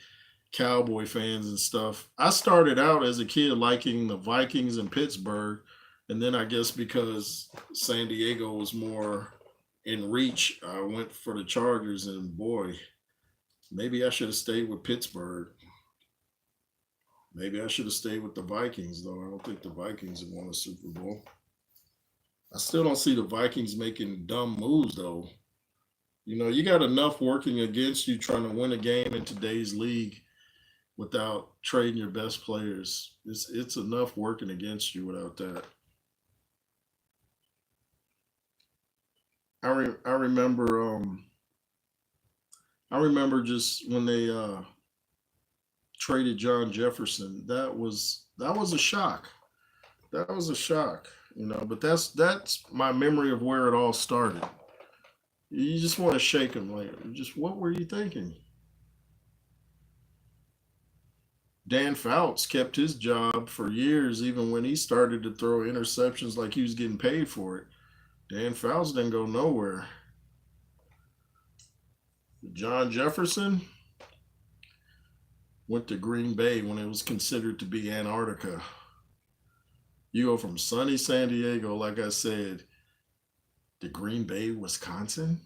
Cowboy fans and stuff. I started out as a kid liking the Vikings and Pittsburgh. And then I guess because San Diego was more in reach, I went for the Chargers. And boy, maybe I should have stayed with Pittsburgh. Maybe I should have stayed with the Vikings, though. I don't think the Vikings have won a Super Bowl. I still don't see the Vikings making dumb moves, though. You got enough working against you trying to win a game in today's league without trading your best players. It's enough working against you without that. I remember I remember just when they traded John Jefferson. That was a shock. That was a shock. But that's my memory of where it all started. You just want to shake him, like, just what were you thinking? Dan Fouts kept his job for years, even when he started to throw interceptions like he was getting paid for it. Dan Fouts didn't go nowhere. John Jefferson went to Green Bay when it was considered to be Antarctica. You go from sunny San Diego, like I said, to Green Bay, Wisconsin.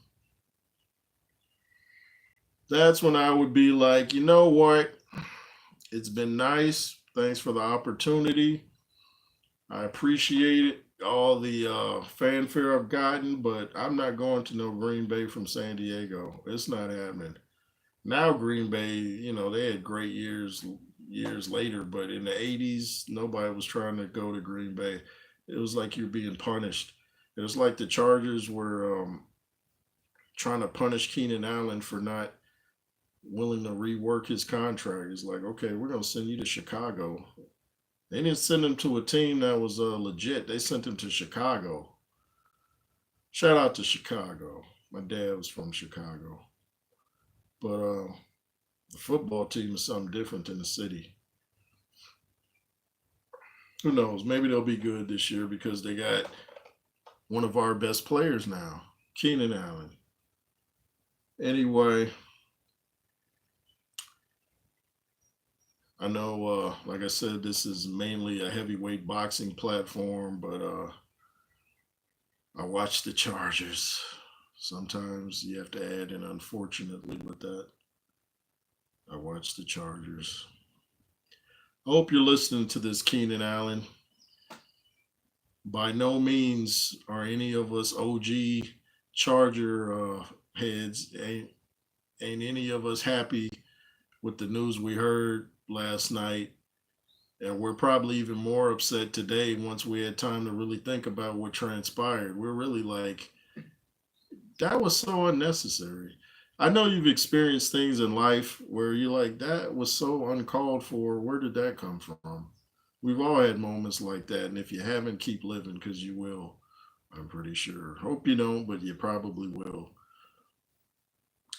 That's when I would be like, you know what? It's been nice. Thanks for the opportunity. I appreciate it, all the fanfare I've gotten, but I'm not going to no Green Bay from San Diego. It's not happening. Now Green Bay, they had great years later, but in the '80s, nobody was trying to go to Green Bay. It was like you're being punished. It was like the Chargers were trying to punish Keenan Allen for not willing to rework his contract. It's like, okay, we're gonna send you to Chicago. They didn't send him to a team that was legit. They sent him to Chicago. Shout out to Chicago. My dad was from Chicago, but the football team is something different than the city. Who knows? Maybe they'll be good this year because they got one of our best players now, Keenan Allen. Anyway, I know, like I said, this is mainly a heavyweight boxing platform, but I watch the Chargers. Sometimes you have to add in unfortunately with that. I watch the Chargers. I hope you're listening to this, Keenan Allen. By no means are any of us OG Charger heads. Ain't any of us happy with the news we heard last night. And we're probably even more upset today once we had time to really think about what transpired. We're really like, that was so unnecessary. I know you've experienced things in life where you're like, that was so uncalled for. Where did that come from? We've all had moments like that. And if you haven't, keep living because you will. I'm pretty sure. Hope you don't, but you probably will.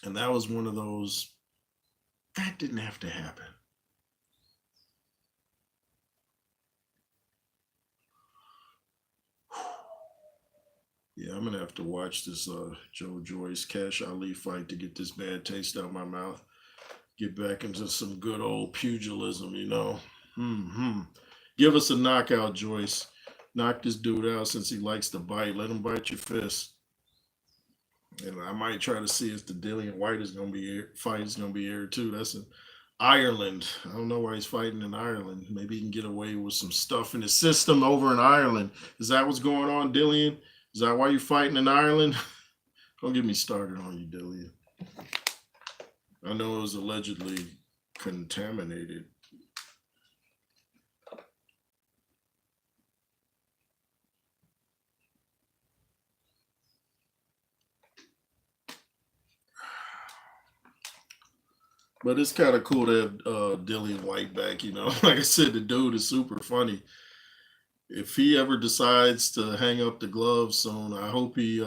And that was one of those. That didn't have to happen. Yeah, I'm gonna have to watch this Joe Joyce Cash Ali fight to get this bad taste out of my mouth. Get back into some good old pugilism, you know. Hmm. Give us a knockout, Joyce. Knock this dude out since he likes to bite. Let him bite your fist. And I might try to see if the Dillian White is gonna be fight is gonna be aired too. That's in Ireland. I don't know why he's fighting in Ireland. Maybe he can get away with some stuff in his system over in Ireland. Is that what's going on, Dillian? Is that why you're fighting in Ireland? Don't get me started on you, Dillian. I know it was allegedly contaminated. But it's kind of cool to have Dillian White back, you know. Like I said, the dude is super funny. If he ever decides to hang up the gloves soon, I hope he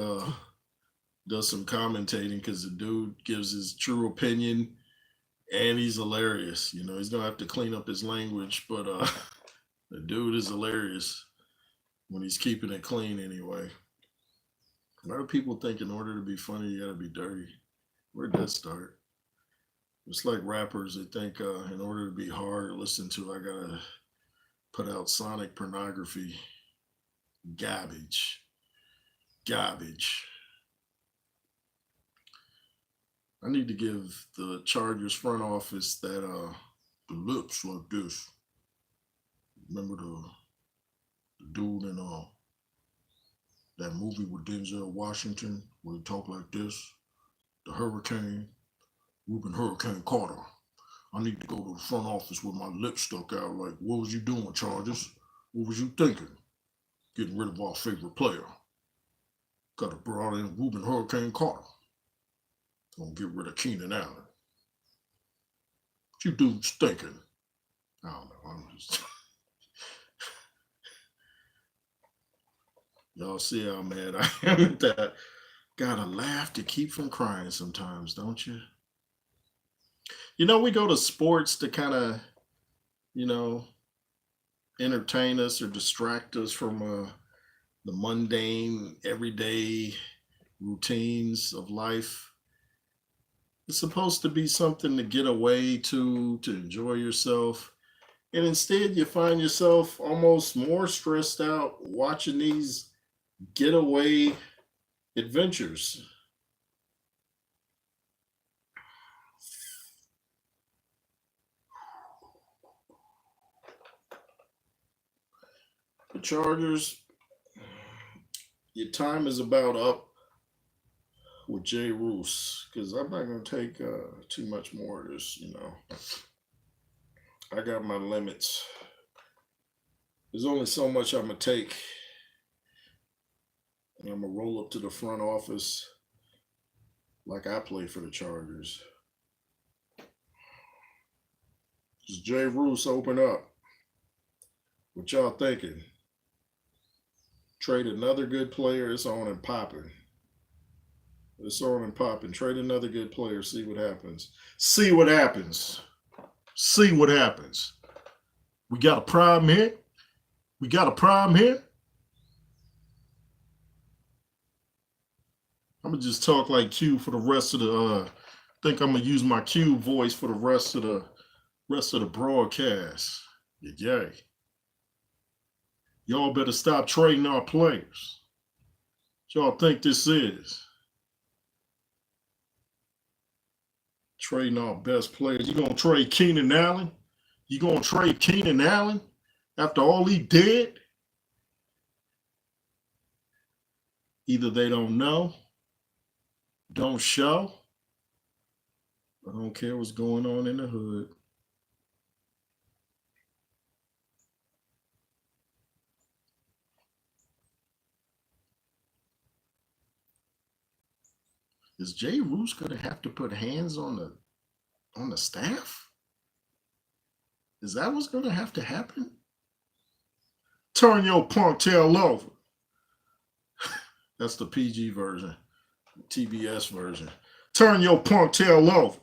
does some commentating because the dude gives his true opinion and he's hilarious. You know, he's gonna have to clean up his language, but the dude is hilarious when he's keeping it clean anyway. A lot of people think in order to be funny, you gotta be dirty. Where'd that start? It's like rappers that think in order to be hard to listen to, I gotta put out sonic pornography. Garbage. Garbage. I need to give the Chargers front office that the lips like this. Remember the dude in that movie with Denzel Washington where he talked like this? The Hurricane, Reuben Hurricane Carter. I need to go to the front office with my lips stuck out like, what was you doing, Chargers? What was you thinking? Getting rid of our favorite player. Got to brought in Reuben Hurricane Carter. Gonna get rid of Keenan Allen. What you dudes thinking? I don't know. I'm just y'all see how mad I am at that. Gotta laugh to keep from crying sometimes, don't you? You know, we go to sports to kind of, you know, entertain us or distract us from the mundane, everyday routines of life. It's supposed to be something to get away to enjoy yourself. And instead, you find yourself almost more stressed out watching these getaway adventures. The Chargers, your time is about up with Jay Roos because I'm not going to take too much more of this, you know. I got my limits. There's only so much I'm going to take. And I'm going to roll up to the front office like I play for the Chargers. Does Jay Roos open up? What y'all thinking? Trade another good player, it's on and popping. It's on and popping. Trade another good player, see what happens. See what happens. See what happens. We got a problem here. We got a problem here. I'm gonna just talk like Q for the rest of the think I'm gonna use my Q voice for the rest of the broadcast. Yay. Y'all better stop trading our players. What y'all think this is? Trading our best players. You gonna trade Keenan Allen? You gonna trade Keenan Allen after all he did? Either they don't know, don't show, I don't care what's going on in the hood. Is Jay Roos gonna have to put hands on the staff? Is that what's gonna have to happen? Turn your punk tail over. That's the PG version, TBS version. Turn your punk tail over.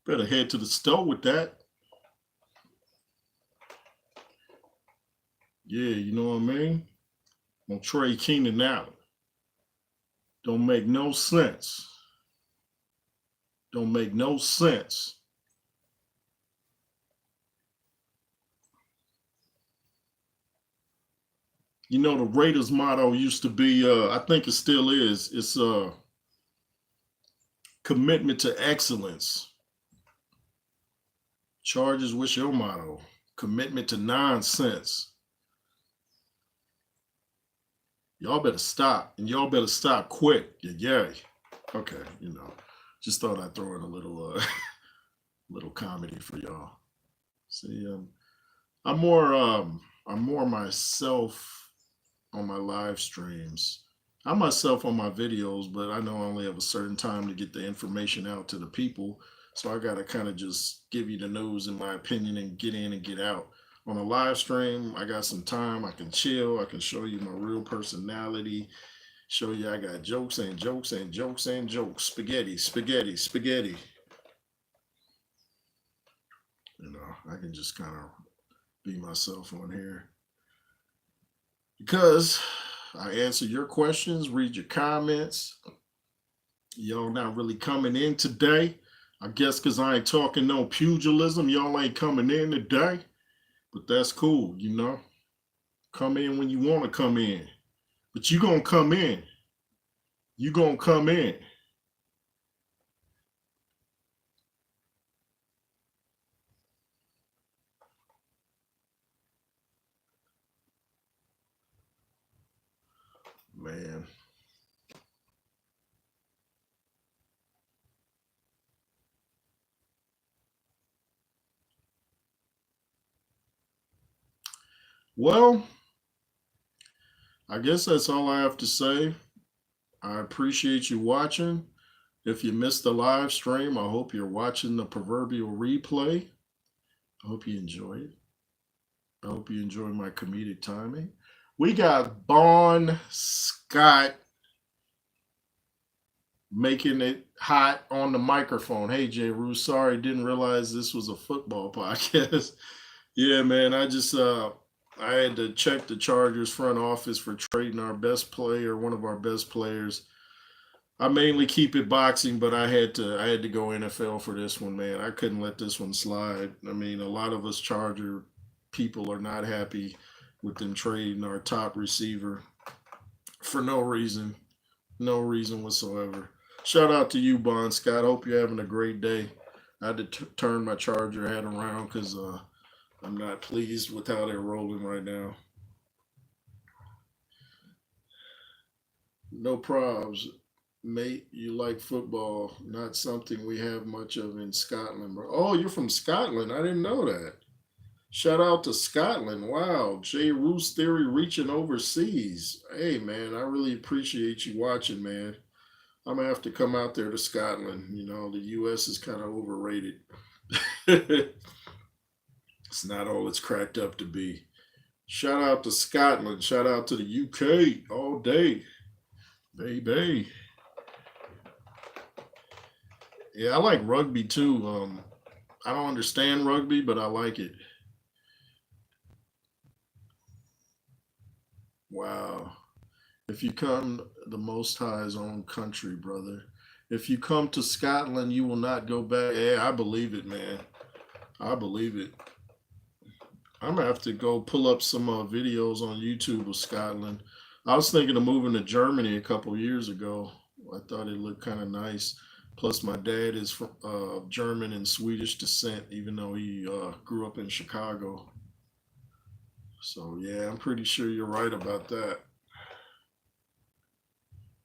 Better head to the store with that. Yeah, you know what I mean? On Trey Keenan Allen. Don't make no sense. Don't make no sense. You know, the Raiders motto used to be, I think it still is, it's commitment to excellence. Chargers, what's your motto? Commitment to nonsense. Y'all better stop, and y'all better stop quick. Yeah. Okay, you know, just thought I'd throw in a little little comedy for y'all. See, I'm more myself on my live streams. I'm myself on my videos, but I know I only have a certain time to get the information out to the people. So I gotta kind of just give you the news in my opinion and get in and get out. On a live stream, I got some time. I can chill. I can show you my real personality. Show you I got jokes and jokes and jokes and jokes. Spaghetti, spaghetti, spaghetti. You know, I can just kind of be myself on here because I answer your questions, read your comments. Y'all not really coming in today. I guess because I ain't talking no pugilism, y'all ain't coming in today. But that's cool, you know. Come in when you want to come in. But you going to come in. You going to come in. Man. Well, I guess that's all I have to say. I appreciate you watching. If you missed the live stream, I hope you're watching the proverbial replay. I hope you enjoy it. I hope you enjoy my comedic timing. We got Bon Scott making it hot on the microphone. Hey, Jay Rue, sorry, didn't realize this was a football podcast. Yeah, man, I had to check the Chargers front office for trading our best player, one of our best players. I mainly keep it boxing, but I had to go NFL for this one, man. I couldn't let this one slide. I mean, a lot of us Charger people are not happy with them trading our top receiver for no reason whatsoever. Shout out to you, Bon Scott. Hope you're having a great day. I had to turn my Charger hat around because I'm not pleased with how they're rolling right now. No probs. Mate, you like football, not something we have much of in Scotland. Oh, you're from Scotland. I didn't know that. Shout out to Scotland. Wow. Jay Roos Theory reaching overseas. Hey, man, I really appreciate you watching, man. I'm going to have to come out there to Scotland. You know, the U.S. is kind of overrated. It's not all it's cracked up to be. Shout out to Scotland. Shout out to the UK all day. Baby. Yeah, I like rugby too. I don't understand rugby, but I like it. Wow. If you come the Most High's own country, brother. If you come to Scotland, you will not go back. Yeah, I believe it, man. I believe it. I'm gonna have to go pull up some videos on YouTube of Scotland. I was thinking of moving to Germany a couple years ago. I thought it looked kind of nice. Plus, my dad is from German and Swedish descent, even though he grew up in Chicago. So, yeah, I'm pretty sure you're right about that.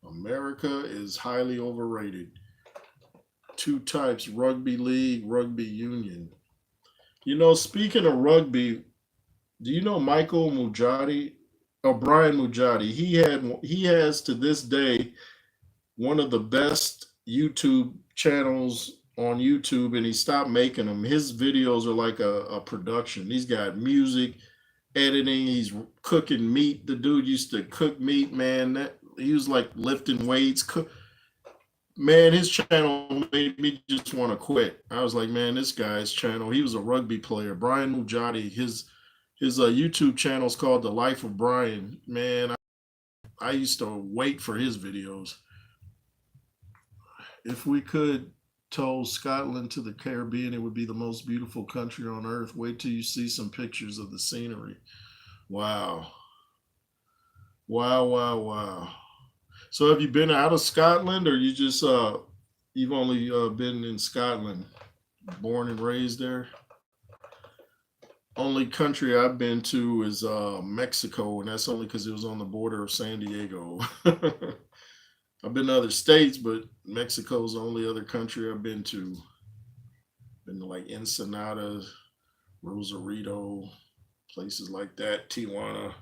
America is highly overrated. Two types: rugby league, rugby union. You know, speaking of rugby, do you know Michael Mujadi? Oh, Brian Mujadi. He has to this day one of the best YouTube channels on YouTube, and he stopped making them. His videos are like a production. He's got music, editing. He's cooking meat. The dude used to cook meat, man. He was like lifting weights. Man, his channel made me just want to quit. I was like, man, this guy's channel. He was a rugby player, Brian Mujati. His YouTube channel is called The Life of Brian. Man, I used to wait for his videos. If we could tow Scotland to the Caribbean, it would be the most beautiful country on earth. Wait till you see some pictures of the scenery. Wow. Wow, wow, wow. So have you been out of Scotland or you just you've only been in Scotland, born and raised there? Only country I've been to is Mexico, and that's only because it was on the border of San Diego. I've been to other states, but Mexico's the only other country I've been to. Been to like Ensenada, Rosarito, places like that, Tijuana.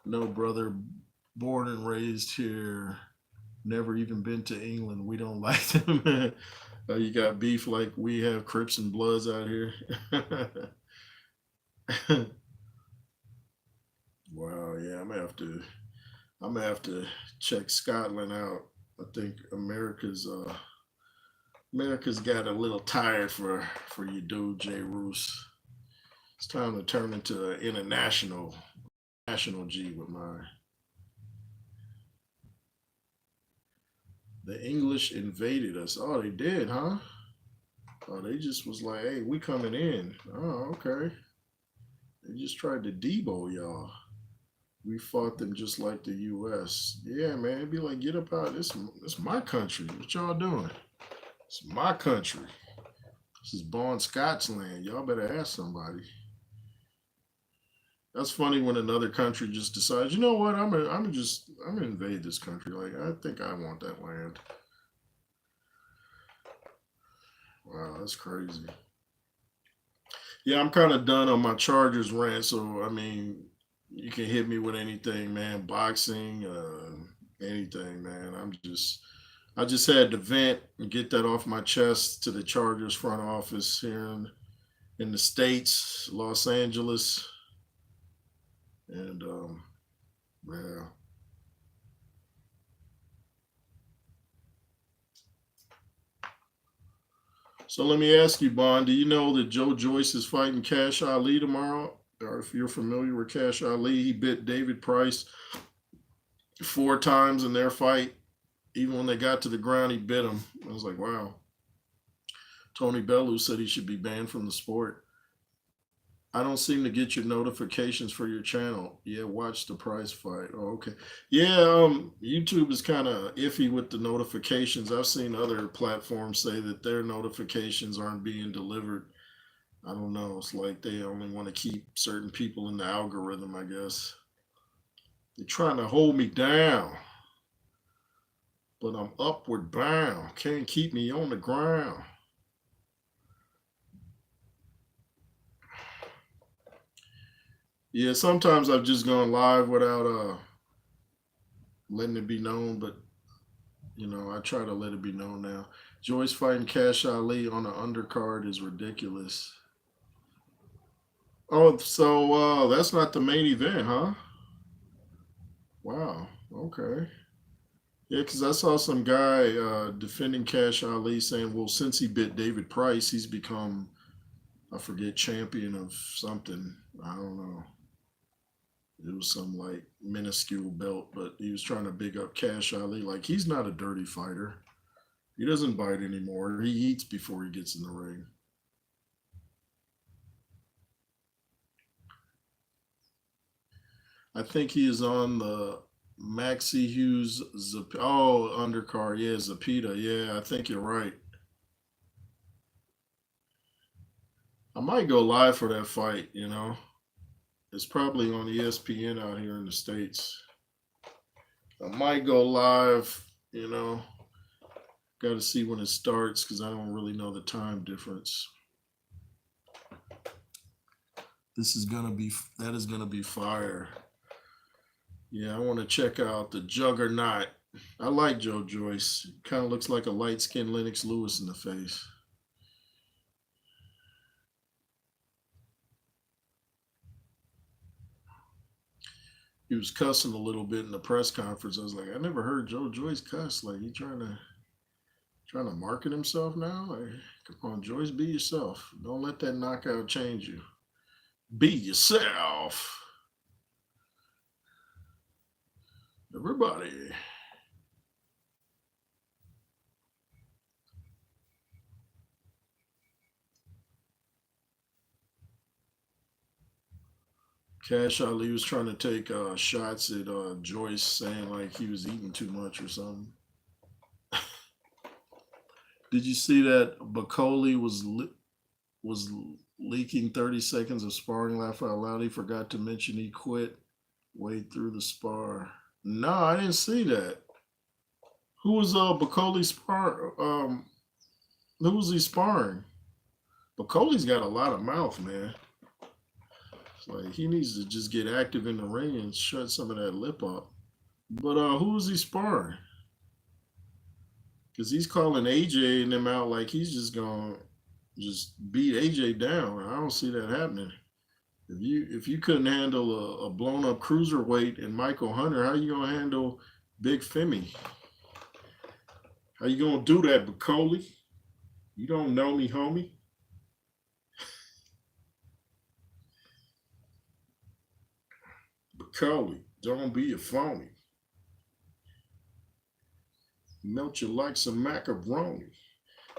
No, brother, born and raised here. Never even been to England. We don't like them. You got beef like we have Crips and Bloods out here. Wow, yeah, I'm gonna have to check Scotland out. I think America's got a little tired for you, dude, Jay Roos. It's time to turn into an international national G with mine. The English invaded us. Oh, they did, huh? Oh, they just was like, hey, we coming in. Oh, okay. They just tried to debo y'all. We fought them just like the U.S. Yeah, man. It'd be like, get up out. This my country. What y'all doing? It's my country. This is Bon Scott's land. Y'all better ask somebody. That's funny when another country just decides, you know what? I'm gonna invade this country. Like I think I want that land. Wow, that's crazy. Yeah, I'm kind of done on my Chargers rant. So I mean, you can hit me with anything, man. Boxing, anything, man. I just had to vent and get that off my chest to the Chargers front office here in the states, Los Angeles, and yeah. So let me ask you, Bond, do you know that Joe Joyce is fighting Cash Ali tomorrow? Or if you're familiar with Cash Ali, he bit David Price 4 times in their fight. Even when they got to the ground, he bit him. I was like, wow. Tony Bellew said he should be banned from the sport. I don't seem to get your notifications for your channel. Yeah, watch the prize fight. Oh, okay. Yeah, YouTube is kind of iffy with the notifications. I've seen other platforms say that their notifications aren't being delivered. I don't know. It's like they only want to keep certain people in the algorithm, I guess. They're trying to hold me down, but I'm upward bound. Can't keep me on the ground. Yeah, sometimes I've just gone live without letting it be known, but I try to let it be known now. Joyce fighting Cash Ali on the undercard is ridiculous. Oh, so that's not the main event, huh? Wow. Okay. Yeah, because I saw some guy defending Cash Ali saying, well, since he bit David Price, he's become, I forget, champion of something. I don't know. It was some like minuscule belt, but he was trying to big up Cash Ali. Like, he's not a dirty fighter. He doesn't bite anymore. He eats before he gets in the ring. I think he is on the Maxi Hughes undercard. Yeah, Zapita. Yeah, I think you're right. I might go live for that fight. It's probably on ESPN out here in the States. I might go live, you know. Got to see when it starts because I don't really know the time difference. That is gonna be fire. Yeah, I want to check out the Juggernaut. I like Joe Joyce. Kind of looks like a light skinned Lennox Lewis in the face. he was cussing a little bit in the press conference. I was like, I never heard Joe Joyce cuss. Like, he trying to market himself now. Like, come on, Joyce, be yourself. Don't let that knockout change you. Be yourself. Everybody. Cash Ali was trying to take shots at Joyce, saying like he was eating too much or something. Did you see that Bacoli was leaking 30 seconds of sparring laugh out loud? He forgot to mention he quit way through the spar. No, I didn't see that. Who was Bacoli spar? Who was he sparring? Bacoli's got a lot of mouth, man. It's like he needs to just get active in the ring and shut some of that lip up. But who was he sparring? Because he's calling AJ and them out like he's just gonna just beat AJ down. I don't see that happening. If you couldn't handle a blown up cruiserweight and Michael Hunter, how you gonna handle Big Femi? How you gonna do that, Bacoli? You don't know me, homie. Bacoli, don't be a phony. Melt you like some macaroni.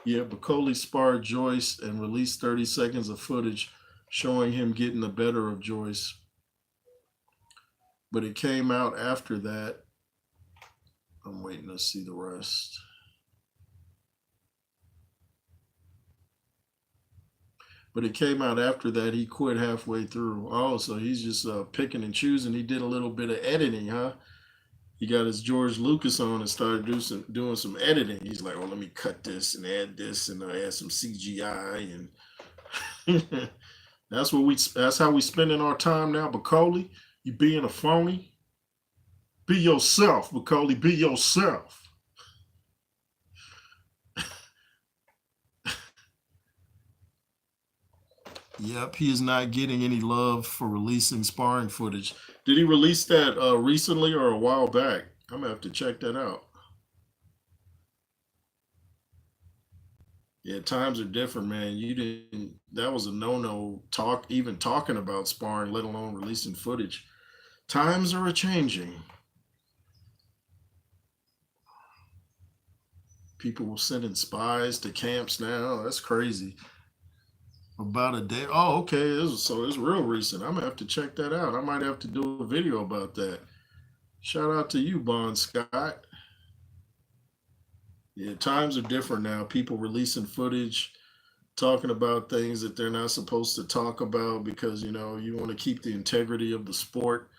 Yeah, Bacoli sparred Joyce and released 30 seconds of footage showing him getting the better of Joyce. But it came out after that. I'm waiting to see the rest. But it came out after that he quit halfway through. Oh, so he's just picking and choosing. He did a little bit of editing, huh? He got his George Lucas on and started doing some editing. He's like, "Oh, let me cut this and add this and add some CGI." And that's how we spending our time now. Bacoli, you being a phony? Be yourself, Bacoli. Be yourself. Yep, he is not getting any love for releasing sparring footage. Did he release that recently or a while back? I'm gonna have to check that out. Yeah, times are different, man. You didn't. That was a no-no. Even talking about sparring, let alone releasing footage. Times are a changing. People were sending spies to camps now. That's crazy. About a day. Oh, okay. So it's real recent. I'm gonna have to check that out. I might have to do a video about that. Shout out to you, Bon Scott. Yeah, times are different now. People releasing footage, talking about things that they're not supposed to talk about because you want to keep the integrity of the sport.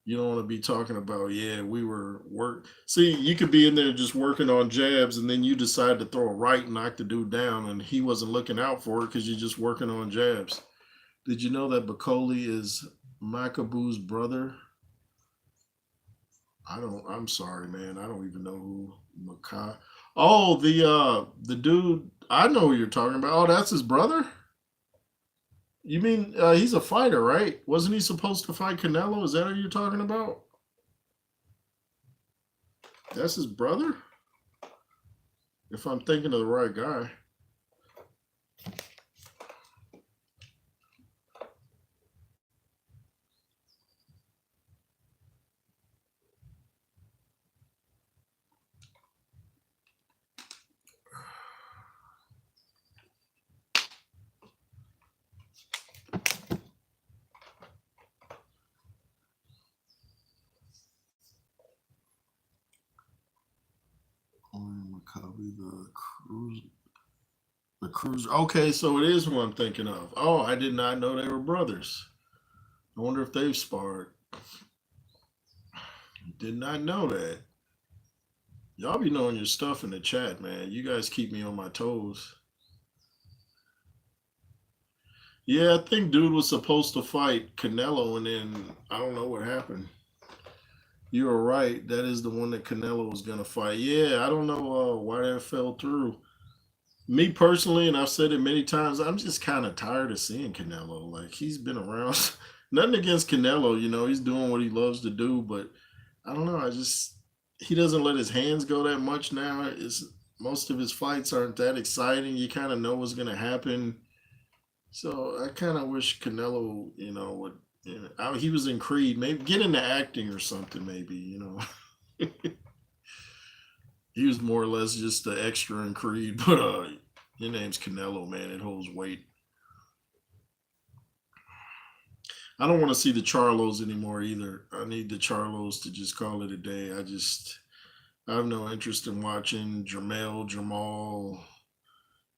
You don't want to be talking about, yeah, we were work. See, you could be in there just working on jabs, and then you decide to throw a right and knock the dude down, and he wasn't looking out for it because you're just working on jabs. Did you know that Bacoli is Makabu's brother? I don't. I'm sorry, man. I don't even know who Makai. Oh, the dude. I know who you're talking about. Oh, that's his brother. You mean he's a fighter, right? Wasn't he supposed to fight Canelo? Is that who you're talking about? That's his brother? If I'm thinking of the right guy. Maccabi, the cruiser. Okay, so it is who I'm thinking of. Oh, I did not know they were brothers. I wonder if they've sparred. Did not know that. Y'all be knowing your stuff in the chat, man. You guys keep me on my toes. Yeah, I think dude was supposed to fight Canelo, and then I don't know what happened. You were right. That is the one that Canelo was gonna fight. Yeah, I don't know why that fell through. Me personally, and I've said it many times, I'm just kind of tired of seeing Canelo. Like he's been around. Nothing against Canelo, he's doing what he loves to do, but I don't know. I just he doesn't let his hands go that much now. It's most of his fights aren't that exciting. You kind of know what's gonna happen. So I kind of wish Canelo, would. He was in Creed. Maybe get into acting or something. Maybe. He was more or less just the extra in Creed. But your name's Canelo, man. It holds weight. I don't want to see the Charlos anymore either. I need the Charlos to just call it a day. I have no interest in watching Jermel, Jamal,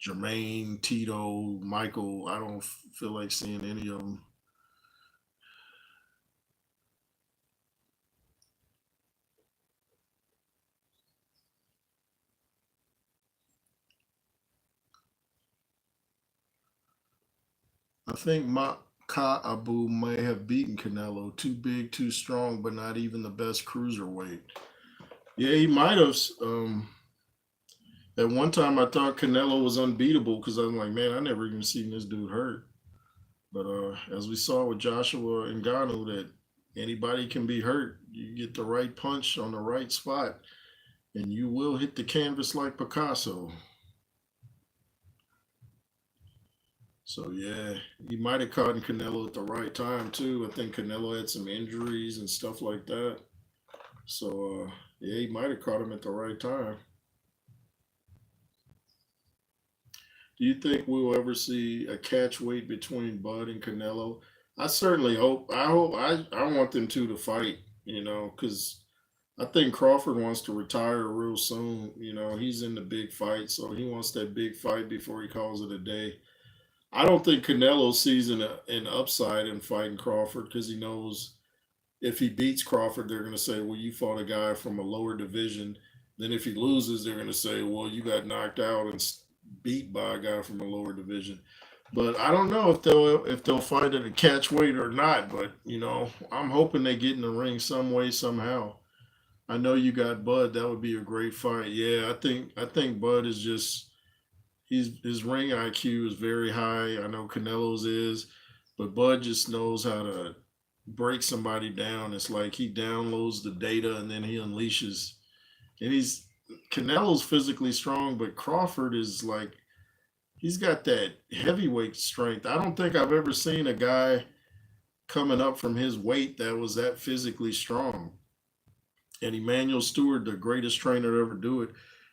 Jermaine, Tito, Michael. I don't feel like seeing any of them. I think Ka Abu may have beaten Canelo. Too big, too strong, but not even the best cruiserweight. Yeah, he might have. At one time, I thought Canelo was unbeatable because I'm like, man, I never even seen this dude hurt. But as we saw with Joshua and Ngannou, that anybody can be hurt. You get the right punch on the right spot, and you will hit the canvas like Picasso. So yeah, he might have caught Canelo at the right time too. I think Canelo had some injuries and stuff like that. So yeah, he might have caught him at the right time. Do you think we'll ever see a catch weight between Bud and Canelo? I certainly hope. I want them two to fight. Because I think Crawford wants to retire real soon. He's in the big fight, so he wants that big fight before he calls it a day. I don't think Canelo sees an upside in fighting Crawford because he knows if he beats Crawford, they're going to say, well, you fought a guy from a lower division. Then if he loses, they're going to say, well, you got knocked out and beat by a guy from a lower division. But I don't know if they'll fight at a catch weight or not. But I'm hoping they get in the ring some way somehow. I know you got Bud. That would be a great fight. Yeah, I think Bud is just his ring IQ is very high. I know Canelo's is, but Bud just knows how to break somebody down. It's like he downloads the data and then he unleashes. And Canelo's physically strong, but Crawford is like he's got that heavyweight strength. I don't think I've ever seen a guy coming up from his weight that was that physically strong. And Emmanuel Stewart, the greatest trainer to ever do it,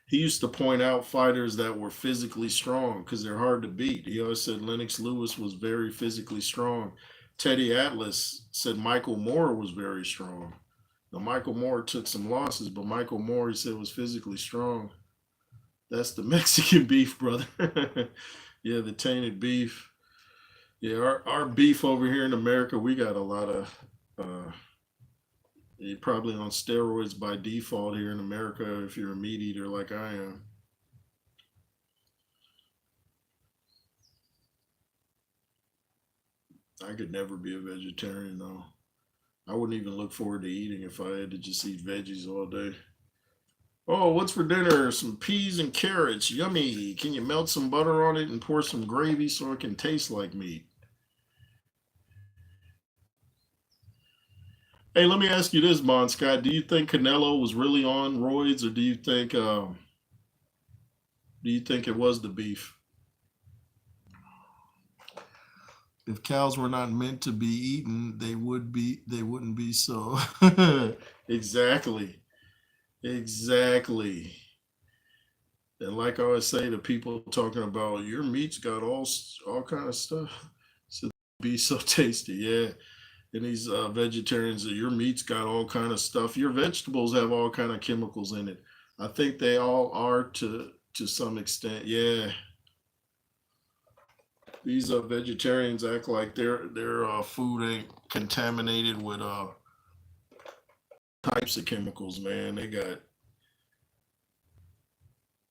he used to point out fighters that were physically strong because they're hard to beat. He always said Lennox Lewis was very physically strong. Teddy Atlas said Michael Moore was very strong. Now, Michael Moore took some losses, but Michael Moore, he said, was physically strong. That's the Mexican beef, brother. Yeah, the tainted beef. Yeah, our beef over here in America, we got a lot of probably on steroids by default here in America if you're a meat eater like I am. I could never be a vegetarian though. I wouldn't even look forward to eating if I had to just eat veggies all day. Oh, what's for dinner? Some peas and carrots. Yummy. Can you melt some butter on it and pour some gravy so it can taste like meat? Hey, let me ask you this, Bon Scott. Do you think Canelo was really on roids, or do you think it was the beef? If cows were not meant to be eaten, they wouldn't be so. Exactly. Exactly. And like I always say to people talking about your meat's got all kind of stuff. So be so tasty, yeah. And these vegetarians, your meat's got all kind of stuff. Your vegetables have all kind of chemicals in it. I think they all are to some extent. Yeah, these vegetarians act like their food ain't contaminated with types of chemicals. Man,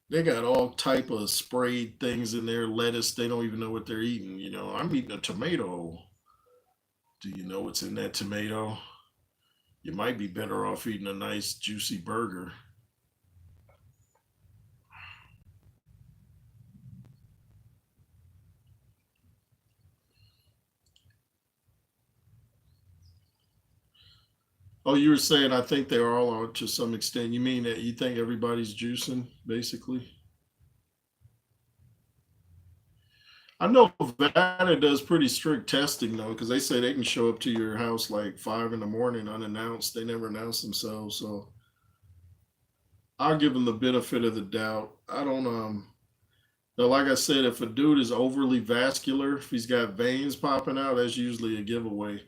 they got all type of sprayed things in their lettuce. They don't even know what they're eating. I'm eating a tomato. Do you know what's in that tomato? You might be better off eating a nice juicy burger. Oh, you were saying I think they all are to some extent. You mean that you think everybody's juicing, basically? I know Nevada does pretty strict testing though, because they say they can show up to your house like 5 in the morning unannounced. They never announce themselves, so I'll give them the benefit of the doubt. I don't But like I said, if a dude is overly vascular, if he's got veins popping out, that's usually a giveaway.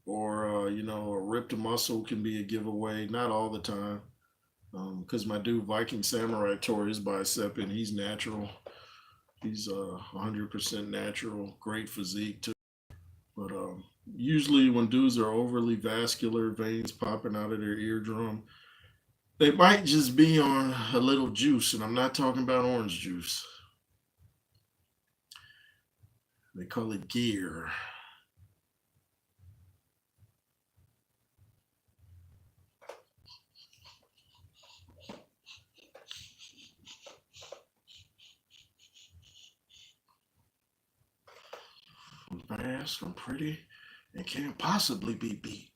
Or a ripped muscle can be a giveaway. Not all the time, because my dude Viking Samurai tore his bicep and he's natural. He's 100% natural, great physique too. But usually when dudes are overly vascular, veins popping out of their eardrum, they might just be on a little juice, and I'm not talking about orange juice. They call it gear. I'm fast, I'm pretty, and can't possibly be beat.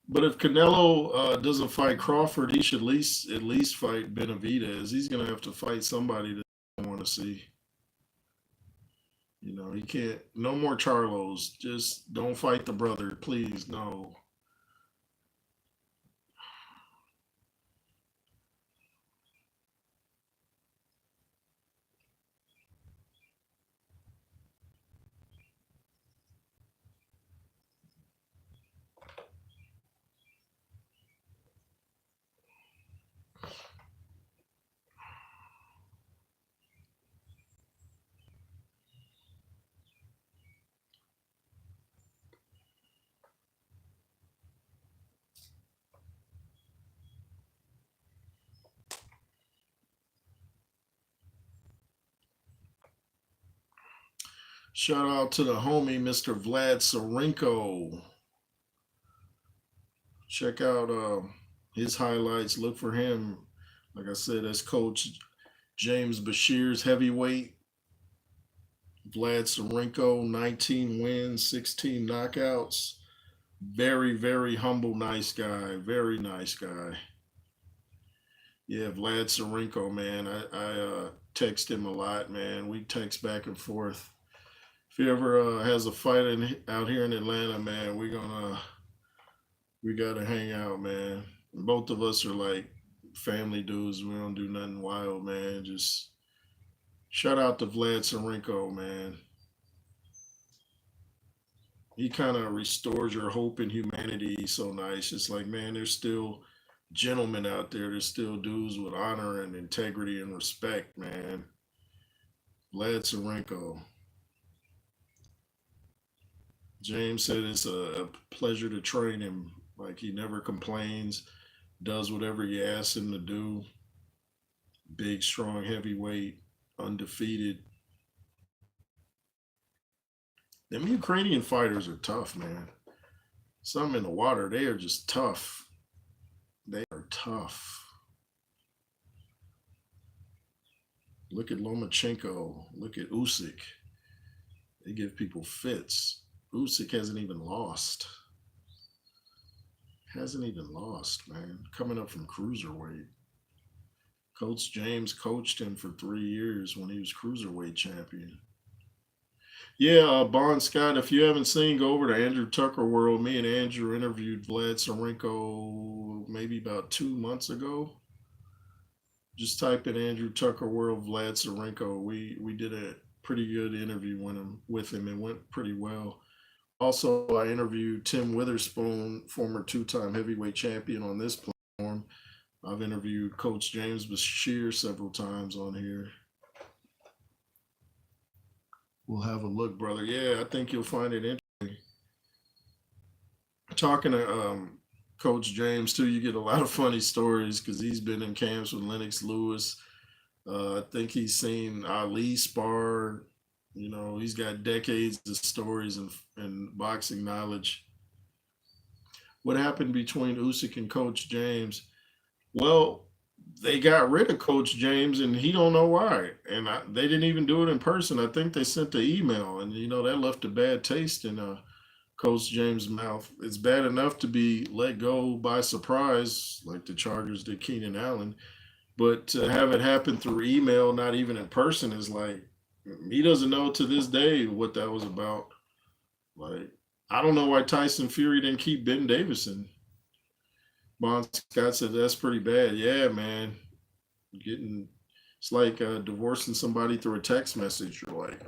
But if Canelo doesn't fight Crawford, he should at least fight Benavidez. He's gonna have to fight somebody that I want to see. He can't. No more Charlos. Just don't fight the brother, please. No. Shout out to the homie, Mr. Vlad Sarenko. Check out his highlights. Look for him. Like I said, that's Coach James Bashir's heavyweight. Vlad Sarenko, 19 wins, 16 knockouts. Very, very humble, nice guy. Very nice guy. Yeah, Vlad Sarenko, man. I text him a lot, man. We text back and forth. If he ever has a fight out here in Atlanta, man, we gotta hang out, man. Both of us are like family dudes. We don't do nothing wild, man. Just shout out to Vlad Sarenko, man. He kind of restores your hope in humanity. He's so nice. It's like, man, there's still gentlemen out there. There's still dudes with honor and integrity and respect, man. Vlad Sarenko. James said it's a pleasure to train him. Like he never complains, does whatever you ask him to do. Big, strong, heavyweight, undefeated. Them Ukrainian fighters are tough, man. Some in the water, they are just tough. They are tough. Look at Lomachenko. Look at Usyk. They give people fits. Usyk hasn't even lost. Hasn't even lost, man. Coming up from cruiserweight. Coach James coached him for 3 years when he was cruiserweight champion. Yeah, Bon Scott, if you haven't seen, go over to Andrew Tucker World. Me and Andrew interviewed Vlad Sarenko maybe about 2 months ago. Just type in Andrew Tucker World Vlad Sarenko. We did a pretty good interview with him. It went pretty well. Also, I interviewed Tim Witherspoon, former two-time heavyweight champion, on this platform. I've interviewed Coach James Bashir several times on here. We'll have a look, brother. Yeah, I think you'll find it interesting. Talking to Coach James too, you get a lot of funny stories because he's been in camps with Lennox Lewis. I think he's seen Ali spar. He's got decades of stories and boxing knowledge. What happened between Usyk and Coach James? Well, they got rid of Coach James, and he don't know why. And they didn't even do it in person. I think they sent the email, and that left a bad taste in Coach James' mouth. It's bad enough to be let go by surprise, like the Chargers did Keenan Allen, but to have it happen through email, not even in person, is like he doesn't know to this day what that was about. Like, I don't know why Tyson Fury didn't keep Ben Davison. Bon Scott said that's pretty bad. Yeah, man. Getting it's like divorcing somebody through a text message. You're like,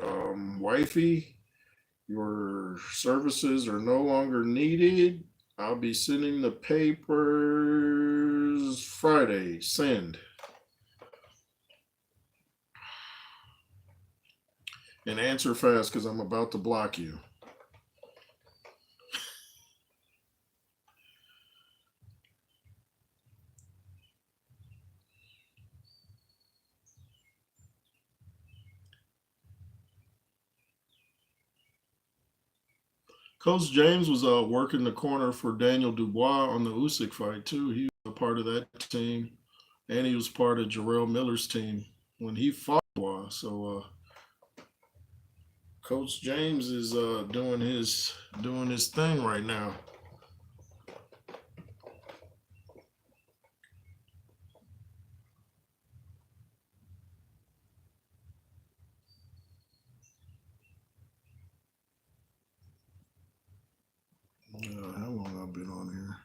wifey, your services are no longer needed. I'll be sending the papers Friday. Send. And answer fast because I'm about to block you. Coach James was working the corner for Daniel Dubois on the Usyk fight too. He was a part of that team, and he was part of Jarrell Miller's team when he fought Dubois. So Coach James is doing his thing right now. How long I've been on here?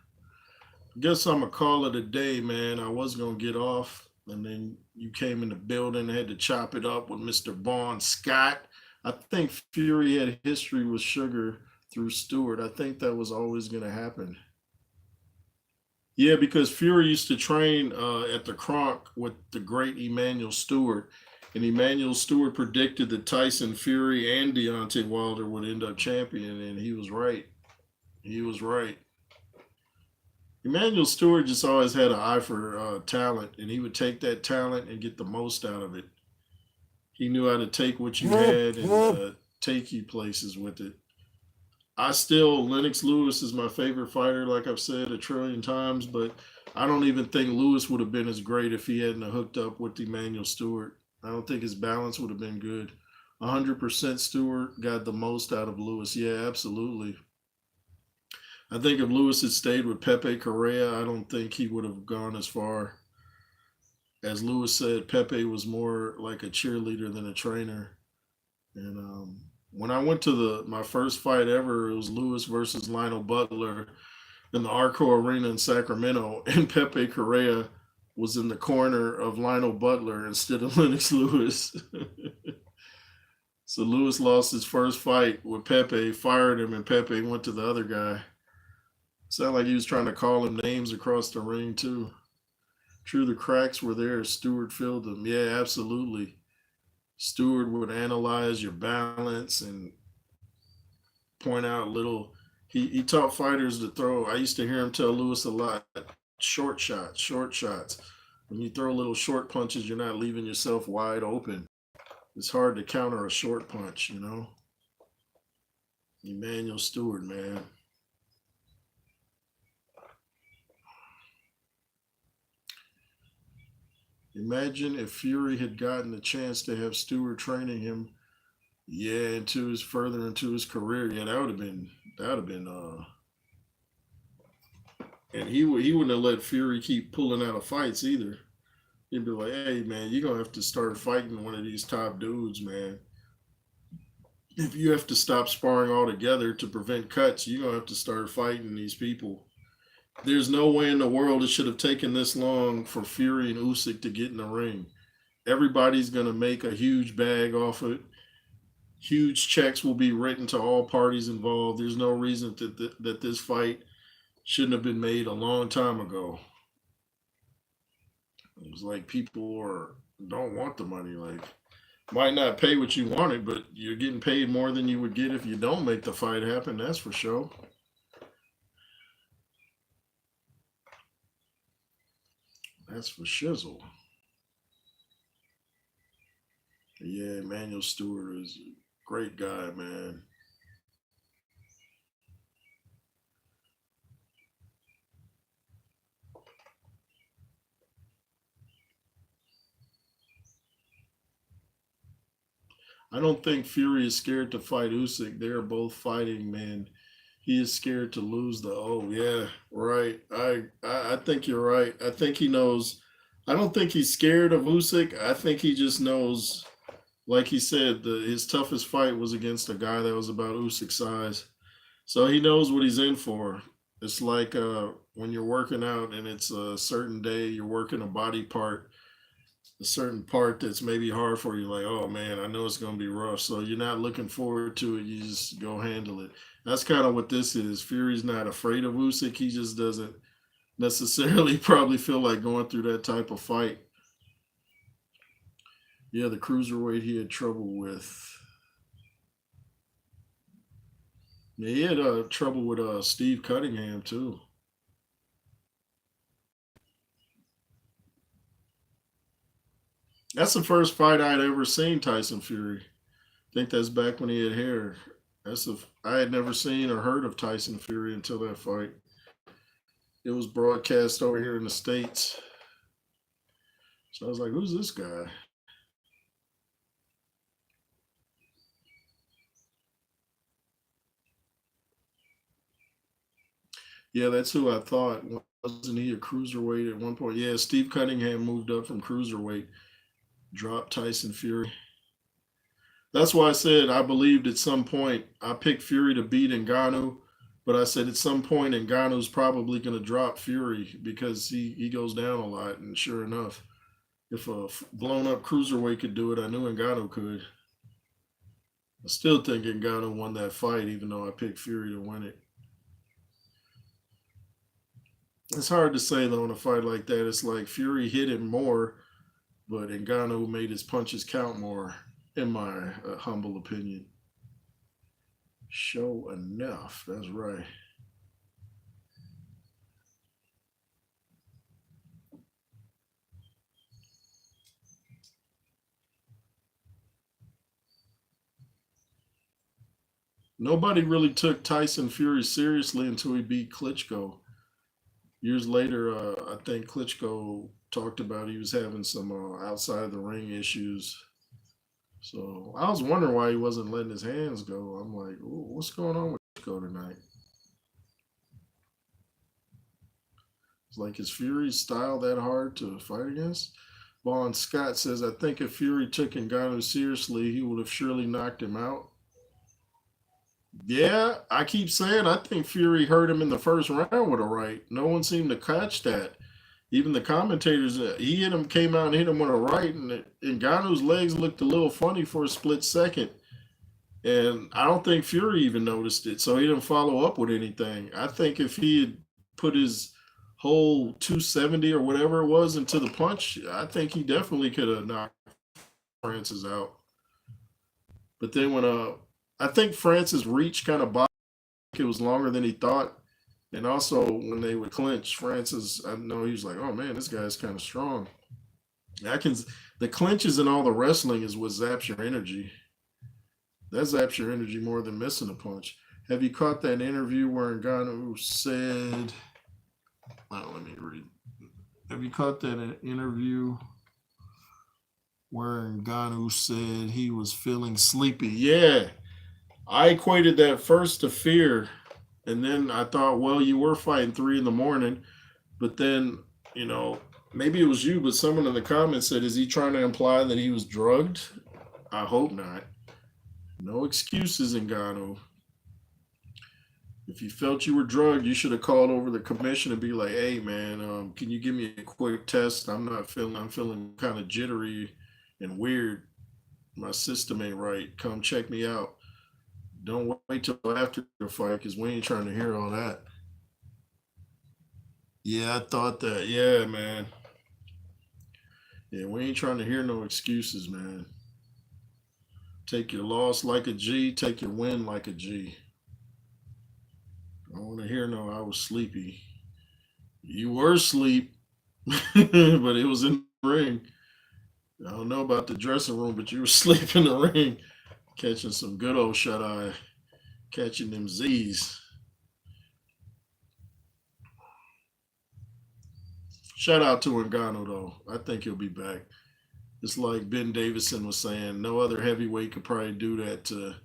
Guess I'm gonna call it a day, man. I was gonna get off, and then you came in the building, had to chop it up with Mr. Bon Scott. I think Fury had history with Sugar through Stewart. I think that was always gonna happen. Yeah, because Fury used to train at the Kronk with the great Emmanuel Stewart, and Emmanuel Stewart predicted that Tyson Fury and Deontay Wilder would end up champion, and he was right. He was right. Emmanuel Stewart just always had an eye for talent, and he would take that talent and get the most out of it. He knew how to take what you had and take you places with it. I still Lennox Lewis is my favorite fighter, like I've said a trillion times, but I don't even think Lewis would have been as great if he hadn't hooked up with Emmanuel Stewart. I don't think his balance would have been good. 100% Stewart got the most out of Lewis. Yeah, absolutely. I think if Lewis had stayed with Pepe Correa, I don't think he would have gone as far. As Lewis said, Pepe was more like a cheerleader than a trainer. And when I went to the my first fight ever, it was Lewis versus Lionel Butler in the Arco Arena in Sacramento, and Pepe Correa was in the corner of Lionel Butler instead of Lennox Lewis. So Lewis lost his first fight with Pepe, fired him, and Pepe went to the other guy. Sounded like he was trying to call him names across the ring too. True, the cracks were there. Stewart filled them. Yeah, absolutely. Stewart would analyze your balance and point out little. He taught fighters to throw. I used to hear him tell Lewis a lot. Short shots, short shots. When you throw little short punches, you're not leaving yourself wide open. It's hard to counter a short punch. Emmanuel Stewart, man. Imagine if Fury had gotten the chance to have Stewart training him, yeah, further into his career. Yeah, that would have been. And he wouldn't have let Fury keep pulling out of fights either. He'd be like, hey man, you're gonna have to start fighting one of these top dudes, man. If you have to stop sparring altogether to prevent cuts, you're gonna have to start fighting these people. There's no way in the world it should have taken this long for Fury and Usyk to get in the ring. Everybody's gonna make a huge bag off it. Huge checks will be written to all parties involved. There's no reason that this fight shouldn't have been made a long time ago. It was like people don't want the money. Like, might not pay what you wanted, but you're getting paid more than you would get if you don't make the fight happen. That's for sure. That's for shizzle. Yeah, Emmanuel Stewart is a great guy, man. I don't think Fury is scared to fight Usyk. They're both fighting, man. He is scared to lose the. Oh yeah, right. I think you're right. I think he knows. I don't think he's scared of Usyk. I think he just knows, like he said, his toughest fight was against a guy that was about Usyk's size. So he knows what he's in for. It's like when you're working out and it's a certain day, you're working a body part, a certain part that's maybe hard for you, like, oh man, I know it's going to be rough. So you're not looking forward to it. You just go handle it. That's kind of what this is. Fury's not afraid of Usyk. He just doesn't necessarily probably feel like going through that type of fight. Yeah, the cruiserweight he had trouble with. Yeah, he had trouble with Steve Cunningham too. That's the first fight I'd ever seen Tyson Fury. I think that's back when he had hair. I had never seen or heard of Tyson Fury until that fight. It was broadcast over here in the States. So I was like, who's this guy? Yeah, that's who I thought. Wasn't he a cruiserweight at one point? Yeah, Steve Cunningham moved up from cruiserweight, dropped Tyson Fury. That's why I said I believed at some point I picked Fury to beat Ngannou, but I said at some point Ngannou's probably going to drop Fury because he goes down a lot. And sure enough, if a blown up cruiserweight could do it, I knew Ngannou could. I still think Ngannou won that fight, even though I picked Fury to win it. It's hard to say though in a fight like that. It's like Fury hit him more, but Ngannou made his punches count more, in my humble opinion. Show enough. That's right. Nobody really took Tyson Fury seriously until he beat Klitschko. Years later, I think Klitschko talked about he was having some outside the ring issues. So I was wondering why he wasn't letting his hands go. I'm like, what's going on with Klitschko tonight? It's like, is Fury's style that hard to fight against? Vaughn Scott says, I think if Fury took Ngannou seriously, he would have surely knocked him out. Yeah, I keep saying I think Fury hurt him in the first round with a right. No one seemed to catch that. Even the commentators, he hit him, came out and hit him with a right, and Ngannou's legs looked a little funny for a split second. And I don't think Fury even noticed it, so he didn't follow up with anything. I think if he had put his whole 270 or whatever it was into the punch, I think he definitely could have knocked Francis out. But then when I think Francis reach kind of boxed, it was longer than he thought. And also when they would clinch, Francis, I know he was like, oh man, this guy's kind of strong. I can the clinches and all the wrestling is what zaps your energy. That zaps your energy more than missing a punch. Have you caught that interview where Ngannou said, oh, let me read. Have you caught that interview where Ngannou said he was feeling sleepy? Yeah, I equated that first to fear, and then I thought, well, you were fighting 3 in the morning, but then maybe it was you, but someone in the comments said, is he trying to imply that he was drugged? I hope not. No excuses, Ngannou. If you felt you were drugged, you should have called over the commission and be like, "Hey, man, can you give me a quick test? I'm feeling kind of jittery and weird. My system ain't right. Come check me out. Don't wait till after the fight because we ain't trying to hear all that." Yeah, I thought that. Yeah, man. Yeah, we ain't trying to hear no excuses, man. Take your loss like a G. Take your win like a G. I don't want to hear no. I was sleepy. You were asleep, but it was in the ring. I don't know about the dressing room, but you were asleep in the ring, catching some good old shut eye, catching them Z's. Shout out to Ngannou though. I think he'll be back. It's like Ben Davison was saying, no other heavyweight could probably do that to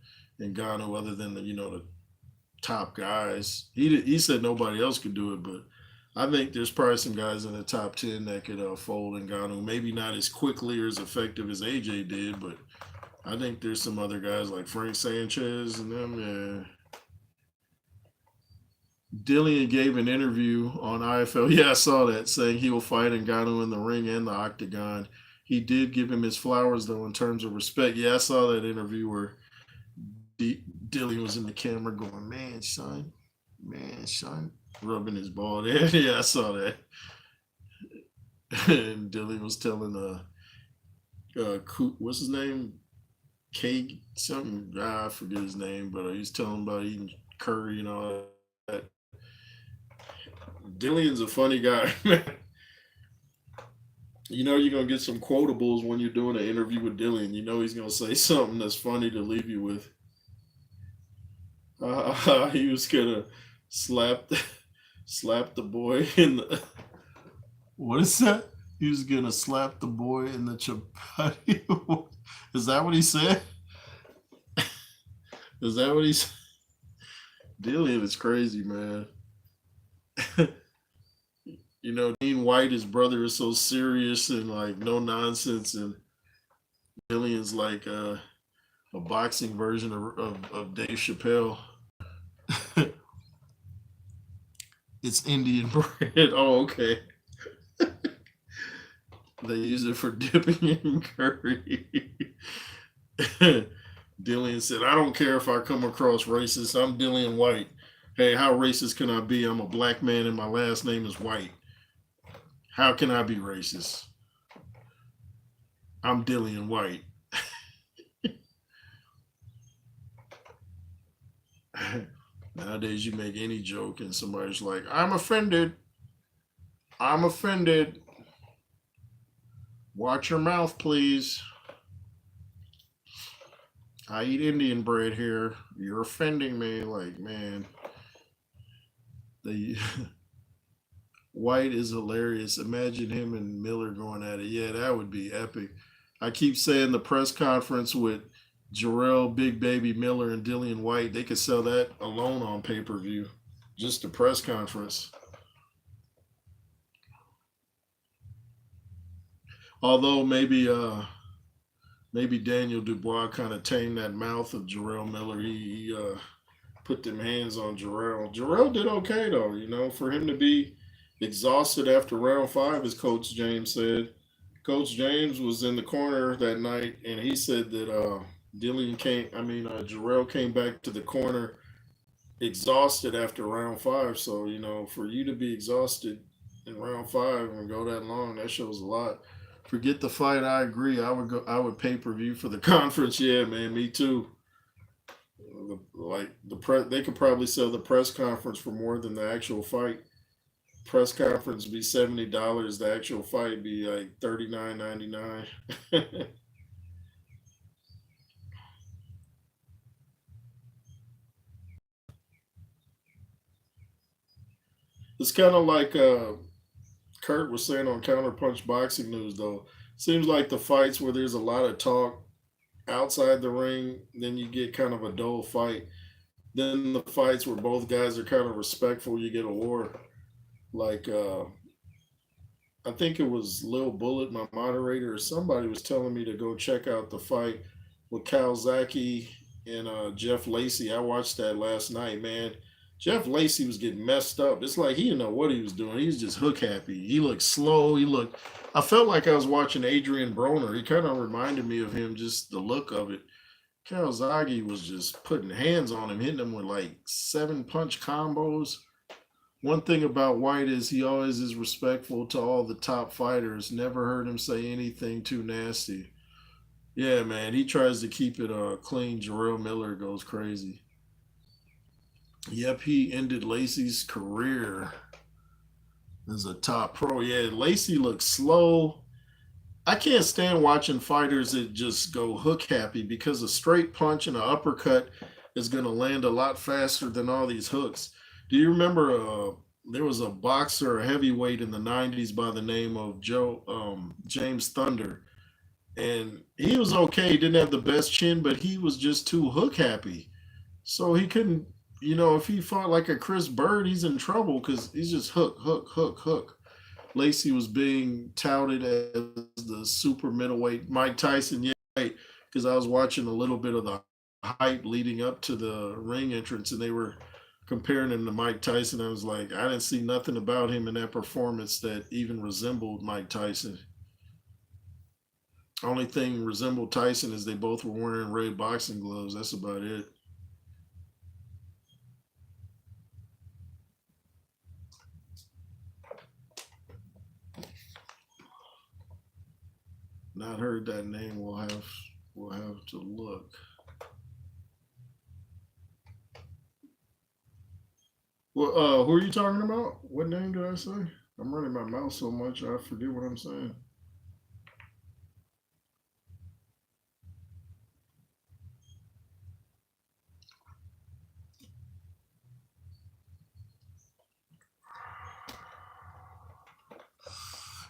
Ngannou other than the top guys. He said nobody else could do it, but I think there's probably some guys in the top 10 that could fold Ngannou. Maybe not as quickly or as effective as AJ did, but I think there's some other guys like Frank Sanchez and them. Yeah. Dillian gave an interview on IFL. Yeah, I saw that, saying he will fight Ngannou in the ring and the octagon. He did give him his flowers though in terms of respect. Yeah, I saw that interview where Dillian was in the camera going, man, son," rubbing his bald head. Yeah, I saw that. And Dillian was telling what's his name? K something. I forget his name, but he's telling about eating curry and all that. Dillian's a funny guy. You're gonna get some quotables when you're doing an interview with Dillian. He's gonna say something that's funny to leave you with. He was gonna slap the, slap the boy in the. What is that? He was gonna slap the boy in the chapati. Is that what he said? Is that what he said? Dillian is crazy, man. Dean White, his brother, is so serious and like no nonsense, and Dillian's like a boxing version of Dave Chappelle. It's Indian bread. Oh, okay. They use it for dipping in curry. Dillian said, I don't care if I come across racist. I'm Dillian White. Hey, how racist can I be? I'm a black man and my last name is White. How can I be racist? I'm Dillian White. Nowadays, you make any joke and somebody's like, I'm offended. I'm offended. Watch your mouth, please. I eat Indian bread here. You're offending me. Like, man, the White is hilarious. Imagine him and Miller going at it. Yeah, that would be epic. I keep saying the press conference with Jarrell, Big Baby Miller, and Dillian White, they could sell that alone on pay per view. Just the press conference. Although maybe Daniel Dubois kind of tamed that mouth of Jarrell Miller. He put them hands on Jarrell. Jarrell did okay though, for him to be exhausted after round five, as Coach James said. Coach James was in the corner that night, and he said that Jarrell came back to the corner exhausted after round five. So for you to be exhausted in round five and go that long, that shows a lot. Forget the fight. I agree. I would go. I would pay per view for the conference. Yeah, man, me too. They could probably sell the press conference for more than the actual fight. Press conference be $70. The actual fight be like $39.99. It's kind of like Kurt was saying on Counterpunch Boxing News, though. Seems like the fights where there's a lot of talk outside the ring, then you get kind of a dull fight. Then the fights where both guys are kind of respectful, you get a war. Like I think it was Lil Bullet, my moderator, or somebody was telling me to go check out the fight with Calzaghe and Jeff Lacey. I watched that last night, man. Jeff Lacey was getting messed up. It's like he didn't know what he was doing. He was just hook happy. He looked slow. I felt like I was watching Adrian Broner. He kind of reminded me of him, just the look of it. Calzaghe was just putting hands on him, hitting him with like 7-punch combos. One thing about White is he always is respectful to all the top fighters. Never heard him say anything too nasty. Yeah, man, he tries to keep it clean. Jarrell Miller goes crazy. Yep, he ended Lacey's career as a top pro. Yeah, Lacey looks slow. I can't stand watching fighters that just go hook happy because a straight punch and an uppercut is going to land a lot faster than all these hooks. Do you remember there was a boxer, a heavyweight in the 90s by the name of James Thunder? and he was okay. He didn't have the best chin, but he was just too hook happy. So he couldn't, if he fought like a Chris Bird, he's in trouble because he's just hook, hook, hook, hook. Lacey was being touted as the super middleweight Mike Tyson. Yeah, right. Because I was watching a little bit of the hype leading up to the ring entrance, and they were comparing him to Mike Tyson. I was like, I didn't see nothing about him in that performance that even resembled Mike Tyson. Only thing resembled Tyson is they both were wearing red boxing gloves. That's about it. Not heard that name. We'll have to look. Well, who are you talking about? What name did I say? I'm running my mouth so much I forget what I'm saying.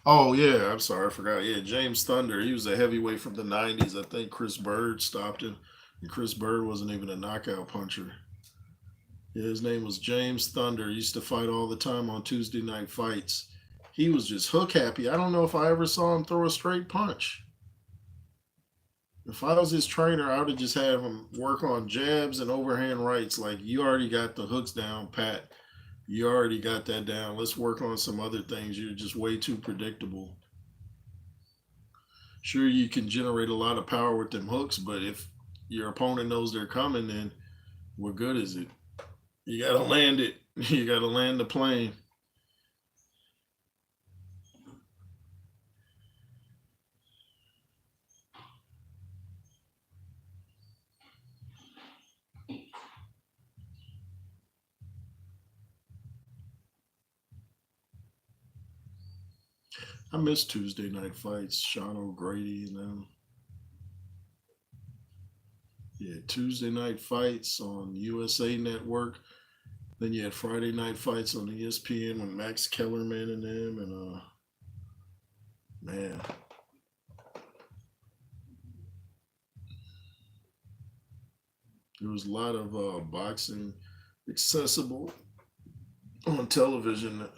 Oh yeah, I'm sorry, I forgot. Yeah, James Thunder. He was a heavyweight from the '90s. I think Chris Bird stopped him, and Chris Bird wasn't even a knockout puncher. Yeah, his name was James Thunder. He used to fight all the time on Tuesday night fights. He was just hook happy. I don't know if I ever saw him throw a straight punch. If I was his trainer, I would have just had him work on jabs and overhand rights. Like, you already got the hooks down, Pat. You already got that down. Let's work on some other things. You're just way too predictable. Sure, you can generate a lot of power with them hooks, but if your opponent knows they're coming, then what good is it? You got to land it. You got to land the plane. I miss Tuesday night fights. Sean O'Grady and them. Yeah, Tuesday night fights on USA Network. Then you had Friday night fights on ESPN with Max Kellerman and them. And man, there was a lot of boxing accessible on television.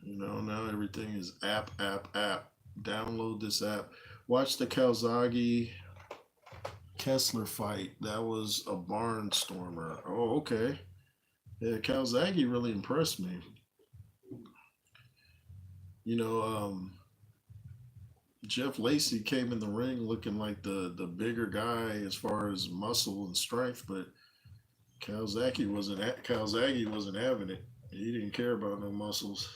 Now everything is app. Download this app. Watch the Calzaghe Kessler fight. That was a barnstormer. Oh, okay. Yeah, Calzaghe really impressed me. You know, Jeff Lacey came in the ring looking like the bigger guy as far as muscle and strength, but Calzaghe wasn't having it. He didn't care about no muscles.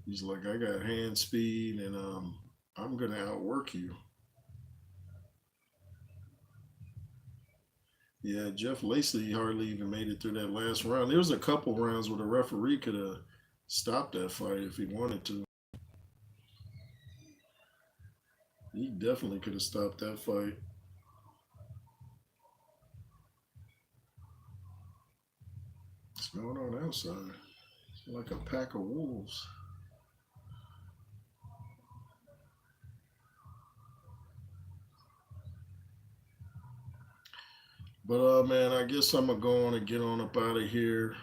He's like, I got hand speed, and I'm gonna outwork you. Yeah, Jeff Lacey hardly even made it through that last round. There was a couple rounds where the referee could have stopped that fight if he wanted to. He definitely could have stopped that fight. What's going on outside? It's like a pack of wolves. But man, I guess I'm gonna go on and get on up out of here.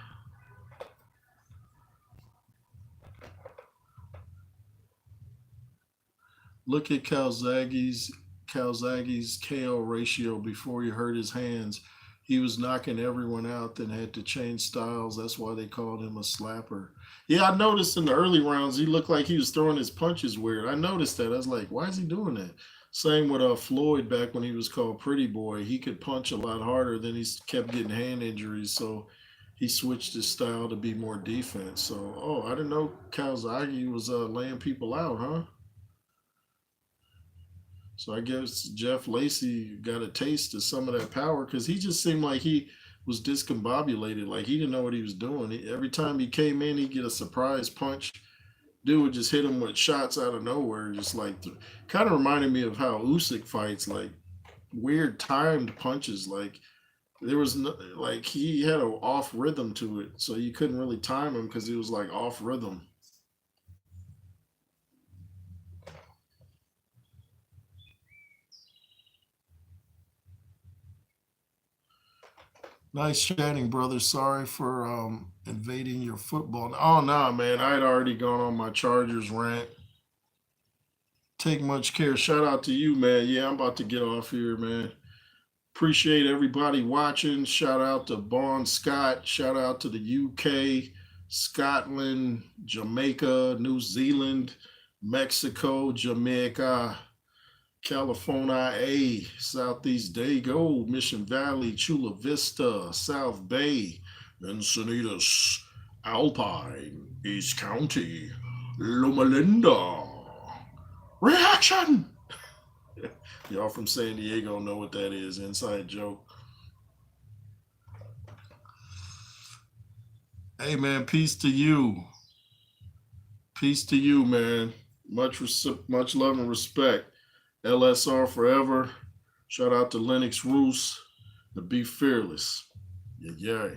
Look at Calzaghe's KO ratio before he hurt his hands. He was knocking everyone out, then had to change styles. That's why they called him a slapper. Yeah, I noticed in the early rounds he looked like he was throwing his punches weird. I noticed that. I was like, why is he doing that? Same with Floyd back when he was called Pretty Boy. He could punch a lot harder, then he kept getting hand injuries. So he switched his style to be more defense. So, oh, I didn't know Calzaghe was laying people out, huh? So I guess Jeff Lacey got a taste of some of that power because he just seemed like he was discombobulated. Like he didn't know what he was doing. Every time he came in, he'd get a surprise punch. Dude would just hit him with shots out of nowhere. Just like, kind of reminded me of how Usyk fights, like weird timed punches. Like there was no, like he had an off rhythm to it, so you couldn't really time him because he was like off rhythm. Nice chatting, brother. Sorry for invading your football. Oh no, man. I had already gone on my Chargers rant. Take much care. Shout out to you, man. Yeah, I'm about to get off here, man. Appreciate everybody watching. Shout out to Bon Scott. Shout out to the UK, Scotland, Jamaica, New Zealand, Mexico, Jamaica, California, Southeast Dago, Mission Valley, Chula Vista, South Bay, Encinitas, Alpine, East County, Loma Linda. Reaction! Y'all from San Diego know what that is. Inside joke. Hey, man, peace to you. Peace to you, man. Much love and respect. LSR forever. Shout out to Lennox Roos, the Be Fearless. Yeah, yeah.